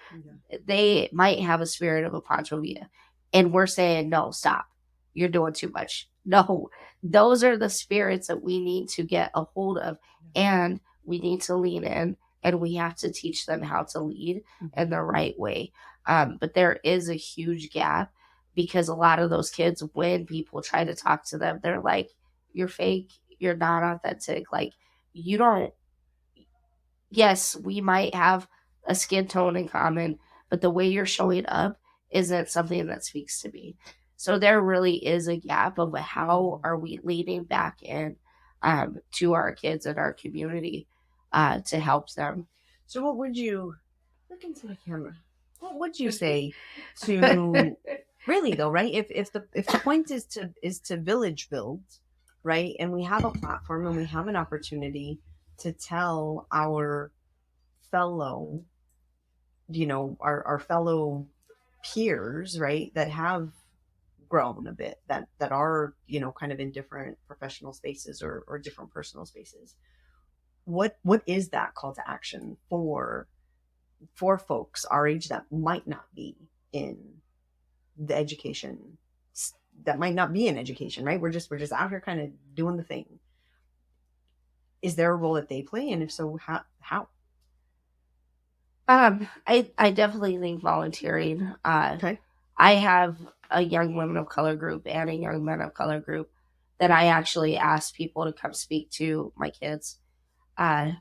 Speaker 2: They might have a spirit of a Pancho Villa. And we're saying, no, stop. You're doing too much. No, those are the spirits that we need to get a hold of. And we need to lean in and we have to teach them how to lead in the right way. But there is a huge gap because a lot of those kids, when people try to talk to them, they're like, you're fake, you're not authentic. Like, you don't, yes, we might have a skin tone in common, but the way you're showing up isn't something that speaks to me. So there really is a gap of how are we leaning back in to our kids and our community to help them.
Speaker 1: So what would you, look into the camera, what would you say to really though, right? If the point is to village build, right? And we have a platform and we have an opportunity to tell our fellow, our fellow peers, right, that have grown a bit, that are, kind of in different professional spaces or different personal spaces. What is that call to action for folks our age that might not be in the education, right? We're just out here kind of doing the thing. Is there a role that they play, and if so, how?
Speaker 2: I definitely think volunteering.
Speaker 1: Okay.
Speaker 2: I have a young women of color group and a young men of color group, that I actually ask people to come speak to my kids. I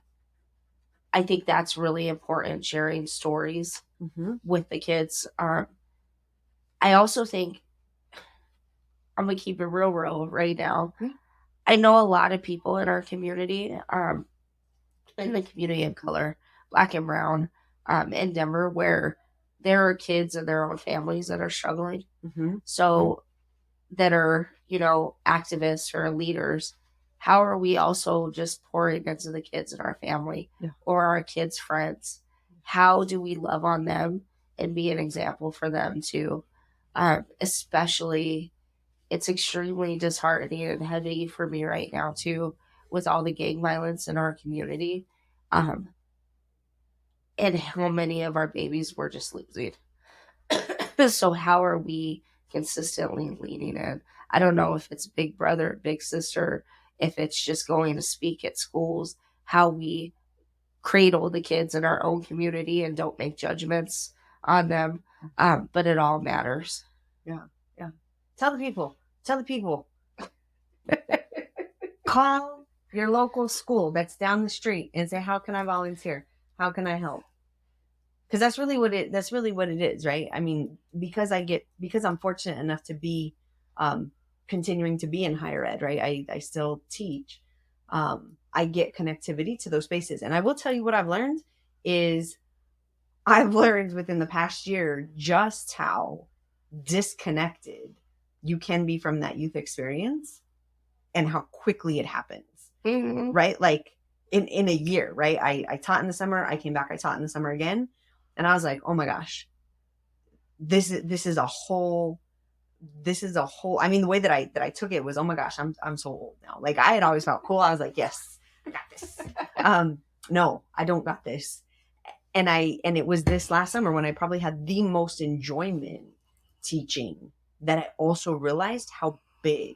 Speaker 2: think that's really important, sharing stories with the kids. I also think, I'm going to keep it real right now. I know a lot of people in our community, in the community of color, Black and brown, in Denver, where there are kids and their own families that are struggling. So that are, activists or leaders, how are we also just pouring into the kids in our family or our kids' friends? How do we love on them and be an example for them too? Especially, it's extremely disheartening and heavy for me right now too, with all the gang violence in our community, and how many of our babies we're just losing. So how are we consistently leaning in? I don't know if it's big brother, big sister, if it's just going to speak at schools, how we cradle the kids in our own community and don't make judgments on them. But it all matters.
Speaker 1: Yeah. Tell the people. Call your local school that's down the street and say, how can I volunteer? How can I help? Because that's really what it is, right? I mean, because I'm fortunate enough to be continuing to be in higher ed, right? I still teach. I get connectivity to those spaces. And I will tell you what I've learned within the past year just how disconnected you can be from that youth experience and how quickly it happens, right? Like in a year, right? I taught in the summer. I came back, I taught in the summer again. And I was like, oh my gosh, this is a whole, I mean, the way that I took it was, oh my gosh, I'm so old now. Like I had always felt cool. I was like, yes, I got this. No, I don't got this. And it was this last summer when I probably had the most enjoyment teaching that I also realized how big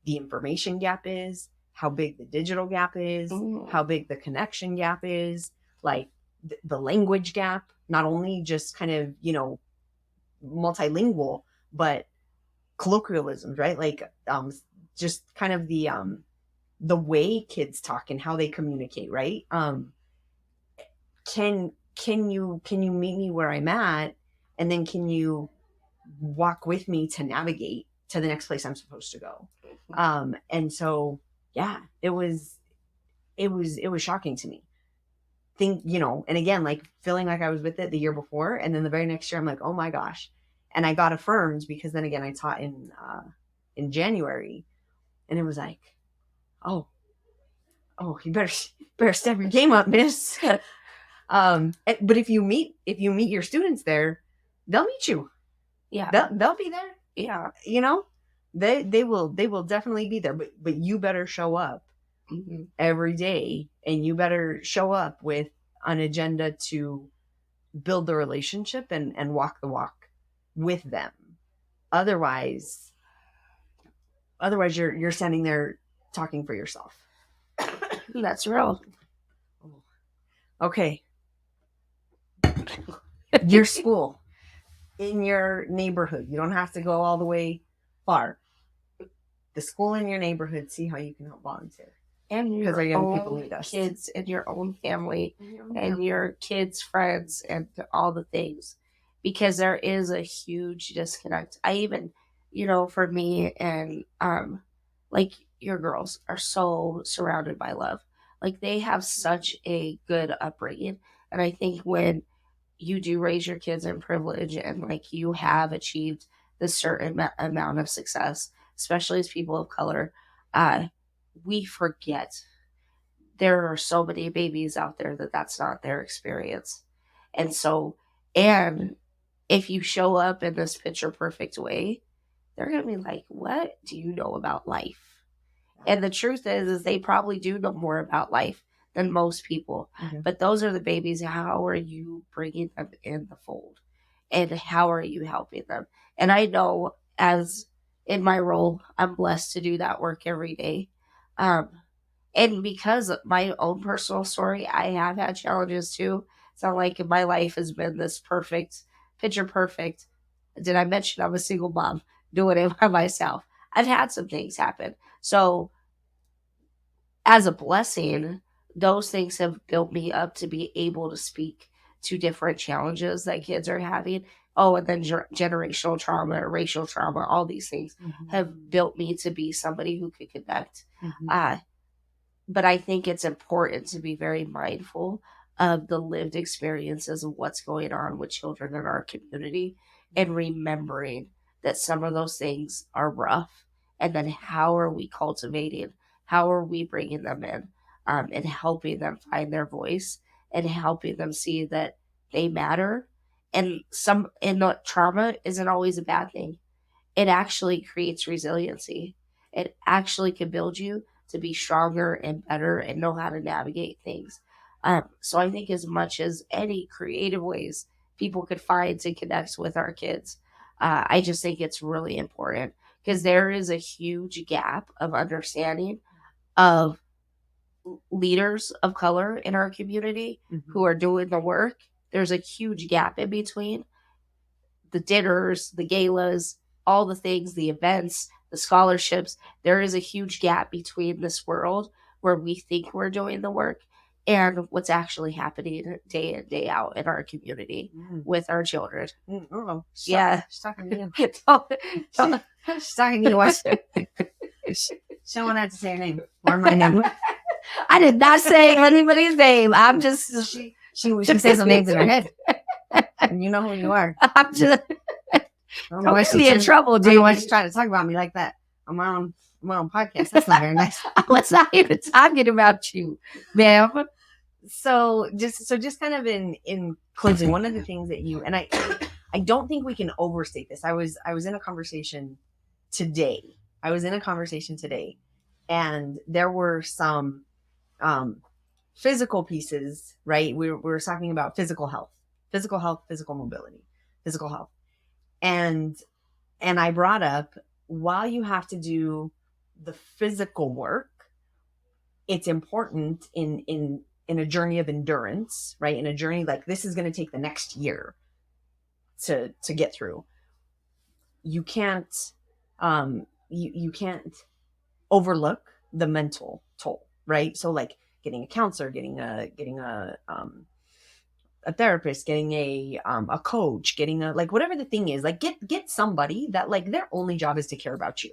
Speaker 1: the information gap is, how big the digital gap is, how big the connection gap is, like the language gap, not only just kind of, multilingual, but colloquialisms, right? Like just kind of the way kids talk and how they communicate, right? Can you meet me where I'm at, and then can you walk with me to navigate to the next place I'm supposed to go? And so yeah, it was shocking to me. And again, like feeling like I was with it the year before, and then the very next year I'm like, oh my gosh. And I got affirmed because then again I taught in January, and it was like, oh, you better step your game up, miss. But if you meet your students there, they'll meet you.
Speaker 2: Yeah,
Speaker 1: they'll be there.
Speaker 2: Yeah,
Speaker 1: they will definitely be there. But you better show up every day, and you better show up with an agenda to build the relationship and walk the walk with them. Otherwise you're standing there talking for yourself.
Speaker 2: That's real.
Speaker 1: Okay. Your school in your neighborhood. You don't have to go all the way far. The school in your neighborhood, see how you can help volunteer.
Speaker 2: And your own kids and your own family and your kids' friends and all the things. Because there is a huge disconnect. I even, for me and like your girls are so surrounded by love. Like they have such a good upbringing. And I think when you do raise your kids in privilege and like you have achieved this certain amount of success, especially as people of color, we forget there are so many babies out there that's not their experience. And so, and if you show up in this picture perfect way, they're going to be like, what do you know about life? And the truth is they probably do know more about life than most people. But those are the babies. How are you bringing them in the fold? And how are you helping them? And I know as in my role, I'm blessed to do that work every day. And because of my own personal story, I have had challenges too. It's not like my life has been this perfect, picture perfect. Did I mention I'm a single mom doing it by myself? I've had some things happen. So as a blessing, those things have built me up to be able to speak to different challenges that kids are having. Oh, and then generational trauma, racial trauma, all these things have built me to be somebody who could connect. But I think it's important to be very mindful of the lived experiences of what's going on with children in our community and remembering that some of those things are rough. And then how are we cultivating? How are we bringing them in and helping them find their voice and helping them see that they matter? And the trauma isn't always a bad thing. It actually creates resiliency. It actually can build you to be stronger and better and know how to navigate things. So I think as much as any creative ways people could find to connect with our kids, I just think it's really important because there is a huge gap of understanding of leaders of color in our community who are doing the work. There's a huge gap in between the dinners, the galas, all the things, the events, the scholarships. There is a huge gap between this world where we think we're doing the work and what's actually happening day in, day out in our community with our children.
Speaker 1: She's talking to you.
Speaker 2: She's talking to you. What?
Speaker 1: She don't have to say her name or my name.
Speaker 2: I did not say anybody's name. I'm just...
Speaker 1: She says some names in her head. And you know who you are.
Speaker 2: I'm just... Don't get me in trouble, dude.
Speaker 1: Why she's trying to talk about me like that on my own podcast? That's not very nice.
Speaker 2: It's not even talking about you, ma'am.
Speaker 1: So just kind of in closing, one of the things that you and I don't think we can overstate this. I was in a conversation today. And there were some physical pieces, right? We were talking about physical health, physical mobility, physical health. And I brought up, while you have to do the physical work, it's important in a journey of endurance, right? In a journey like this is going to take the next year to get through. You can't you can't overlook the mental toll, right? So like getting a counselor, getting a therapist, getting a coach, getting a, like, whatever the thing is, like get somebody that like their only job is to care about you,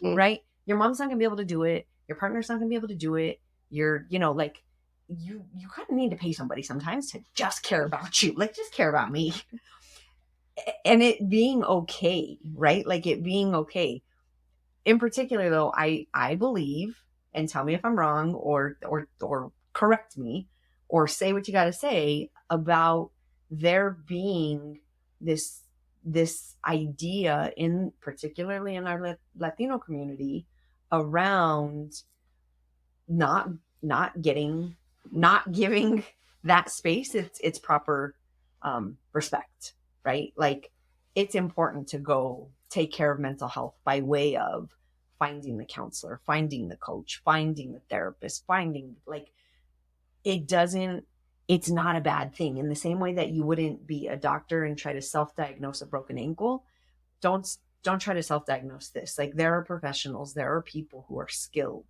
Speaker 1: right? Your mom's not gonna be able to do it. Your partner's not gonna be able to do it. You're, like you kind of need to pay somebody sometimes to just care about you. Like, just care about me. And it being okay, right? Like it being okay. In particular though, I believe, and tell me if I'm wrong or correct me or say what you got to say about there being this idea in particularly in our Latino community around not giving that space its proper respect, right? Like, it's important to go take care of mental health by way of finding the counselor, finding the coach, finding the therapist, finding, like, it's not a bad thing. In the same way that you wouldn't be a doctor and try to self-diagnose a broken ankle, don't try to self-diagnose this. Like, there are professionals, there are people who are skilled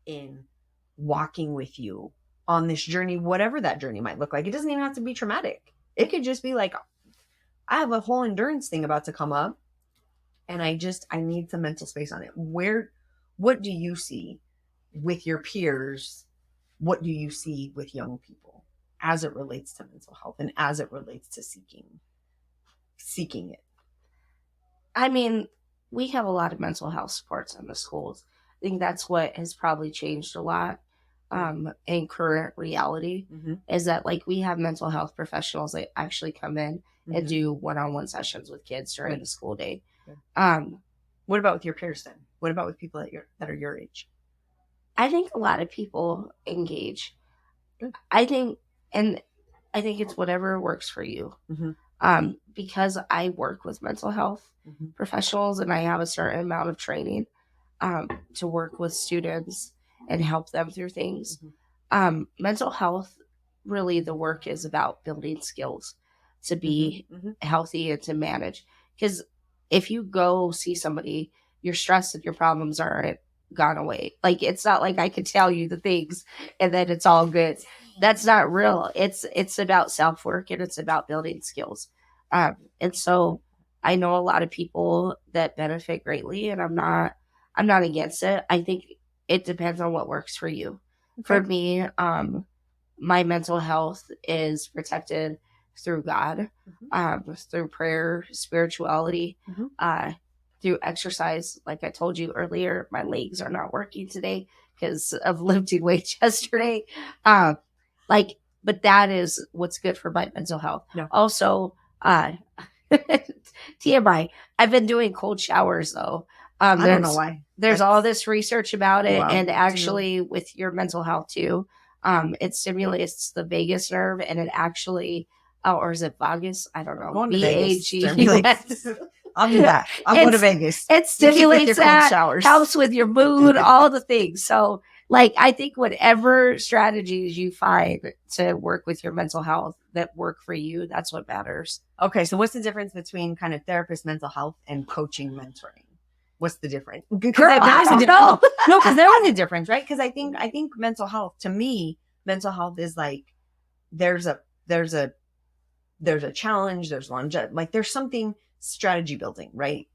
Speaker 1: in walking with you on this journey, whatever that journey might look like. It doesn't even have to be traumatic. It could just be like, I have a whole endurance thing about to come up and I need some mental space on it. What do you see with your peers? What do you see with young people as it relates to mental health and as it relates to seeking it?
Speaker 2: I mean, we have a lot of mental health supports in the schools. I think that's what has probably changed a lot in current reality, is that, like, we have mental health professionals that actually come in and do one-on-one sessions with kids during the school day.
Speaker 1: What about with your peers then? What about with people that are your age?
Speaker 2: I think a lot of people engage.
Speaker 1: Good.
Speaker 2: I think it's whatever works for you. Because I work with mental health professionals and I have a certain amount of training to work with students and help them through things. Mental health, really, the work is about building skills to be healthy and to manage. Because if you go see somebody your stress and your problems aren't gone away. Like, it's not like I can tell you the things and then it's all good. That's not real. It's about self-work, and it's about building skills. And so I know a lot of people that benefit greatly, and I'm not against it. I think it depends on what works for you. Okay. For me, my mental health is protected through God, through prayer, spirituality, through exercise. Like I told you earlier, my legs are not working today because of lifting weights yesterday. But that is what's good for my mental health. No. Also, TMI, I've been doing cold showers though.
Speaker 1: I don't know why.
Speaker 2: There's all this research about it, and actually with your mental health too. It stimulates the vagus nerve, and it actually, or is it vagus? I don't know. V-A-G-U-S.
Speaker 1: I'll do that. I'll go to Vegas.
Speaker 2: It stimulates that, helps with your mood, all the things. So, like, I think whatever strategies you find to work with your mental health that work for you, that's what matters.
Speaker 1: Okay, so what's the difference between kind of therapist mental health and coaching mentoring? What's the difference?
Speaker 2: Girl, I don't know.
Speaker 1: No, because there is a difference, right? Because I think mental health, to me, mental health is like there's a challenge, there's longevity, like there's something strategy building, right?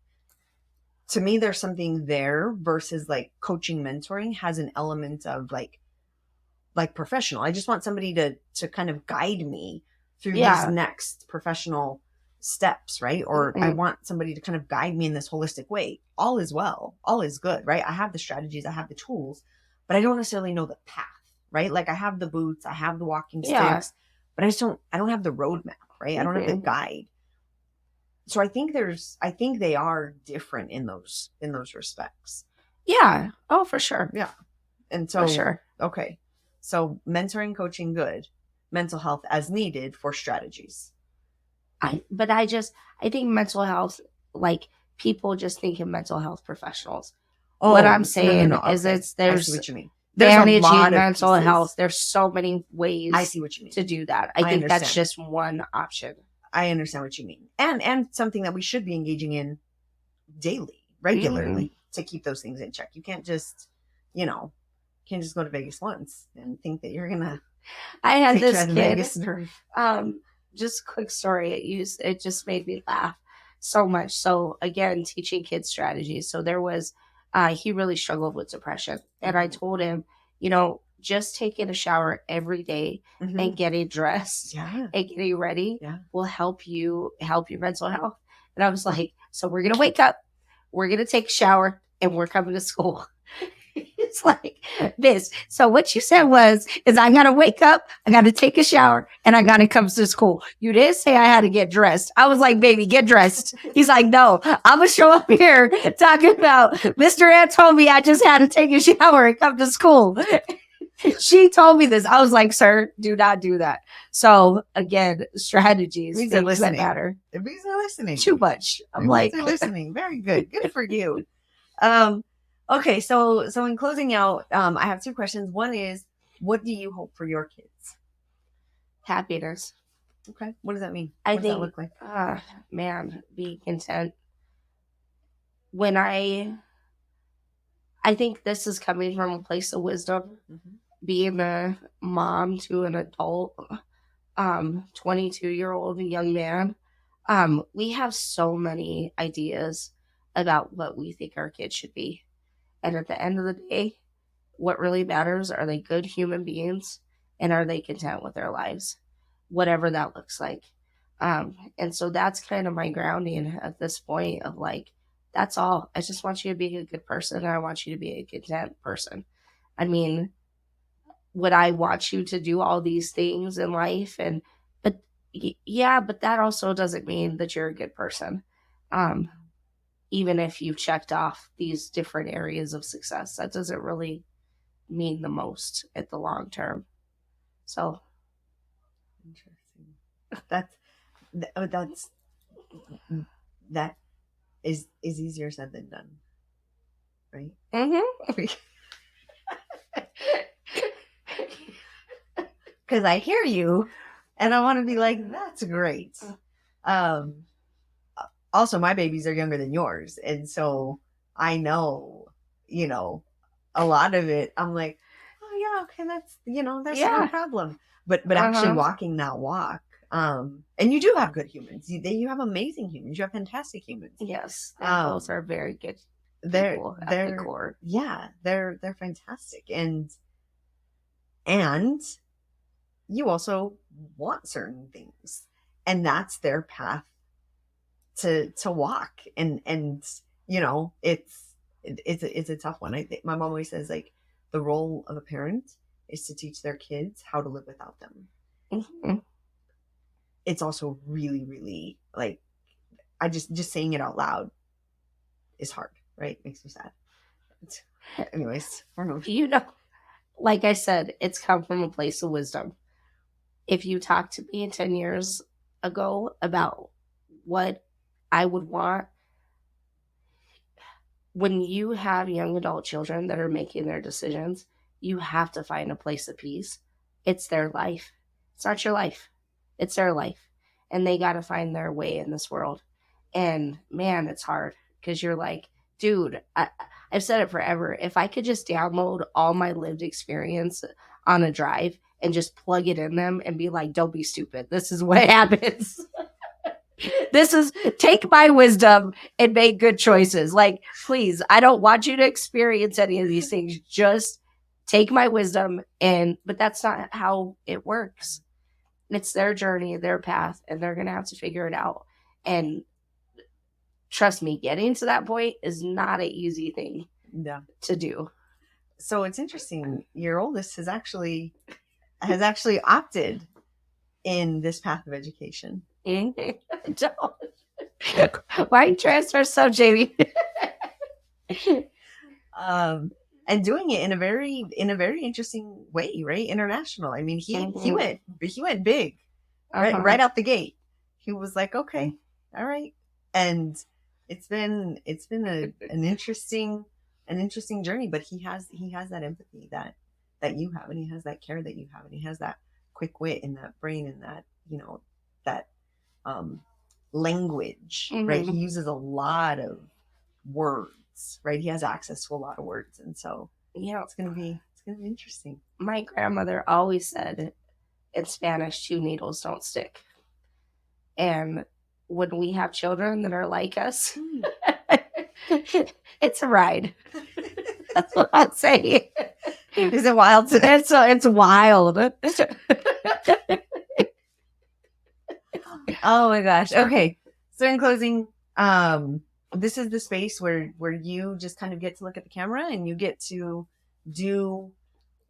Speaker 1: To me, there's something there versus like coaching mentoring has an element of like professional. I just want somebody to kind of guide me through these next professional steps, right? Or I want somebody to kind of guide me in this holistic way. All is well, all is good, right? I have the strategies, I have the tools, but I don't necessarily know the path, right? Like I have the boots, I have the walking sticks, but I don't have the roadmap, right? I don't have the guide. So I think they are different in those respects.
Speaker 2: Yeah. Oh, for sure.
Speaker 1: Yeah. And so,
Speaker 2: for sure.
Speaker 1: Okay. So mentoring, coaching, good. Mental health as needed for strategies.
Speaker 2: I think mental health, like people just think of mental health professionals. Oh, what I'm saying is there's
Speaker 1: what you mean.
Speaker 2: Managing mental health. There's so many ways
Speaker 1: I see what you mean.
Speaker 2: to do that. I think that's just one option.
Speaker 1: I understand what you mean. And something that we should be engaging in daily, regularly to keep those things in check. You can't just, go to Vegas once and think that you're going to
Speaker 2: I had this kid, just a quick story. It just made me laugh so much. So again, teaching kids strategies. So there was, he really struggled with depression. And I told him, just taking a shower every day and getting dressed and getting ready will help your mental health. And I was like, so we're going to wake up, we're going to take a shower, and we're coming to school. It's like this. So what you said is I got to wake up, I got to take a shower, and I got to come to school. You didn't say I had to get dressed. I was like, baby, get dressed. He's like, no, I'm going to show up here talking about Mr. Ant told me I just had to take a shower and come to school. She told me this. I was like, sir, do not do that. So again, strategies things that matter.
Speaker 1: If these are listening
Speaker 2: too much, I'm like,
Speaker 1: they're listening. Very good. Good for you. Okay, so in closing out, I have two questions. One is, what do you hope for your kids?
Speaker 2: Happiness.
Speaker 1: Okay, what does that mean?
Speaker 2: What
Speaker 1: does that look like?
Speaker 2: Be content. I think this is coming from a place of wisdom. Being a mom to an adult, 22-year-old young man, we have so many ideas about what we think our kids should be. And at the end of the day, what really matters, are they good human beings, and are they content with their lives, whatever that looks like. And so that's kind of my grounding at this point of like, that's all. I just want you to be a good person, and I want you to be a content person. I mean, would I want you to do all these things in life? But that also doesn't mean that you're a good person. Even if you checked off these different areas of success, that doesn't really mean the most at the long term. So
Speaker 1: interesting. That is easier said than done, right? Because I hear you, and I want to be like, that's great. Also, my babies are younger than yours, and so I know, a lot of it, I'm like, oh yeah, okay, that's, that's no
Speaker 2: Yeah.
Speaker 1: problem. But actually
Speaker 2: Uh-huh.
Speaker 1: walking that walk, and you do have good humans. You have amazing humans. You have fantastic humans.
Speaker 2: Yes. And both
Speaker 1: Um,
Speaker 2: are very good
Speaker 1: they're
Speaker 2: people at the
Speaker 1: they're
Speaker 2: core.
Speaker 1: yeah, they're fantastic, and you also want certain things, and that's their path to walk, and it's a tough one. I think my mom always says, like, the role of a parent is to teach their kids how to live without them.
Speaker 2: Mm-hmm.
Speaker 1: It's also really, really, like, I just saying it out loud is hard, right? Makes me sad. Anyways,
Speaker 2: You know, like I said, it's come from a place of wisdom. If you talked to me 10 years ago about what I would want, when you have young adult children that are making their decisions, you have to find a place of peace. It's their life. It's not your life. It's their life. And they got to find their way in this world. And man, it's hard because you're like, dude, I've said it forever. If I could just download all my lived experience on a drive and just plug it in them and be like, don't be stupid. This is what happens. This is take my wisdom and make good choices. Like, please, I don't want you to experience any of these things. Just take my wisdom but that's not how it works. It's their journey, their path, and they're going to have to figure it out. And trust me, getting to that point is not an easy thing to do.
Speaker 1: So it's interesting. Your oldest has actually opted in this path of education.
Speaker 2: Why transfer stuff, Jamie?
Speaker 1: And doing it in a very interesting way, right? International. I mean, he went big, right out the gate. He was like, okay, all right, and it's been an interesting journey. But he has that empathy that you have, and he has that care that you have, and he has that quick wit and that brain and that that language, right? He uses a lot of words, right? He has access to a lot of words, and so it's gonna be interesting.
Speaker 2: My grandmother always said in Spanish, 2 needles don't stick. And when we have children that are like us, it's a ride. That's what I'll say.
Speaker 1: Is it wild today?
Speaker 2: It's wild.
Speaker 1: Oh my gosh. Okay. So in closing, this is the space where you just kind of get to look at the camera and you get to do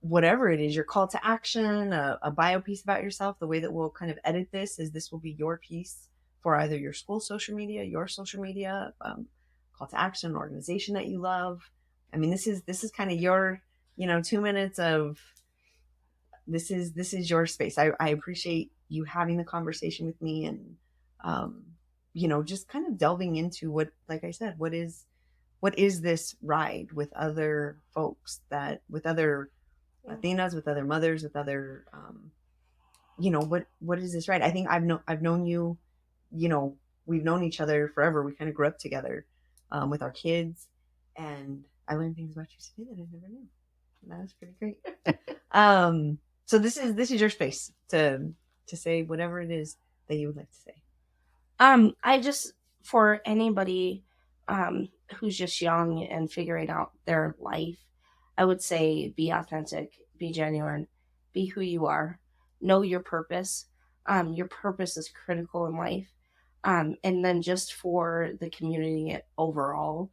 Speaker 1: whatever it is, your call to action, a bio piece about yourself. The way that we'll kind of edit this will be your piece for either your school social media, your social media, call to action, organization that you love. I mean, this is kind of your, 2 minutes of, this is your space. I appreciate you having the conversation with me, and just kind of delving into what, like I said, what is this ride with other folks, with other Latinas, with other mothers, with other what is this ride? I think I've known you, we've known each other forever. We kind of grew up together with our kids, and I learned things about you today that I never knew. And that was pretty great. So this is your space to say whatever it is that you would like to say.
Speaker 2: I just, for anybody who's just young and figuring out their life, I would say be authentic, be genuine, be who you are, know your purpose. Your purpose is critical in life. And then just for the community overall,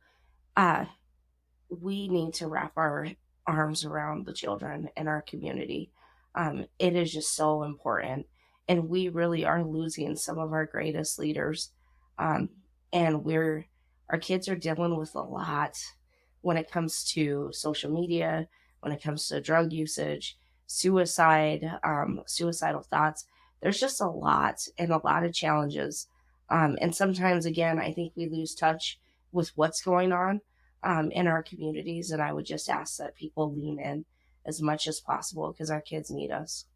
Speaker 2: we need to wrap our arms around the children in our community. It is just so important. And we really are losing some of our greatest leaders. And our kids are dealing with a lot when it comes to social media, when it comes to drug usage, suicide, suicidal thoughts. There's just a lot and a lot of challenges. And sometimes, again, I think we lose touch with what's going on in our communities. And I would just ask that people lean in as much as possible because our kids need us.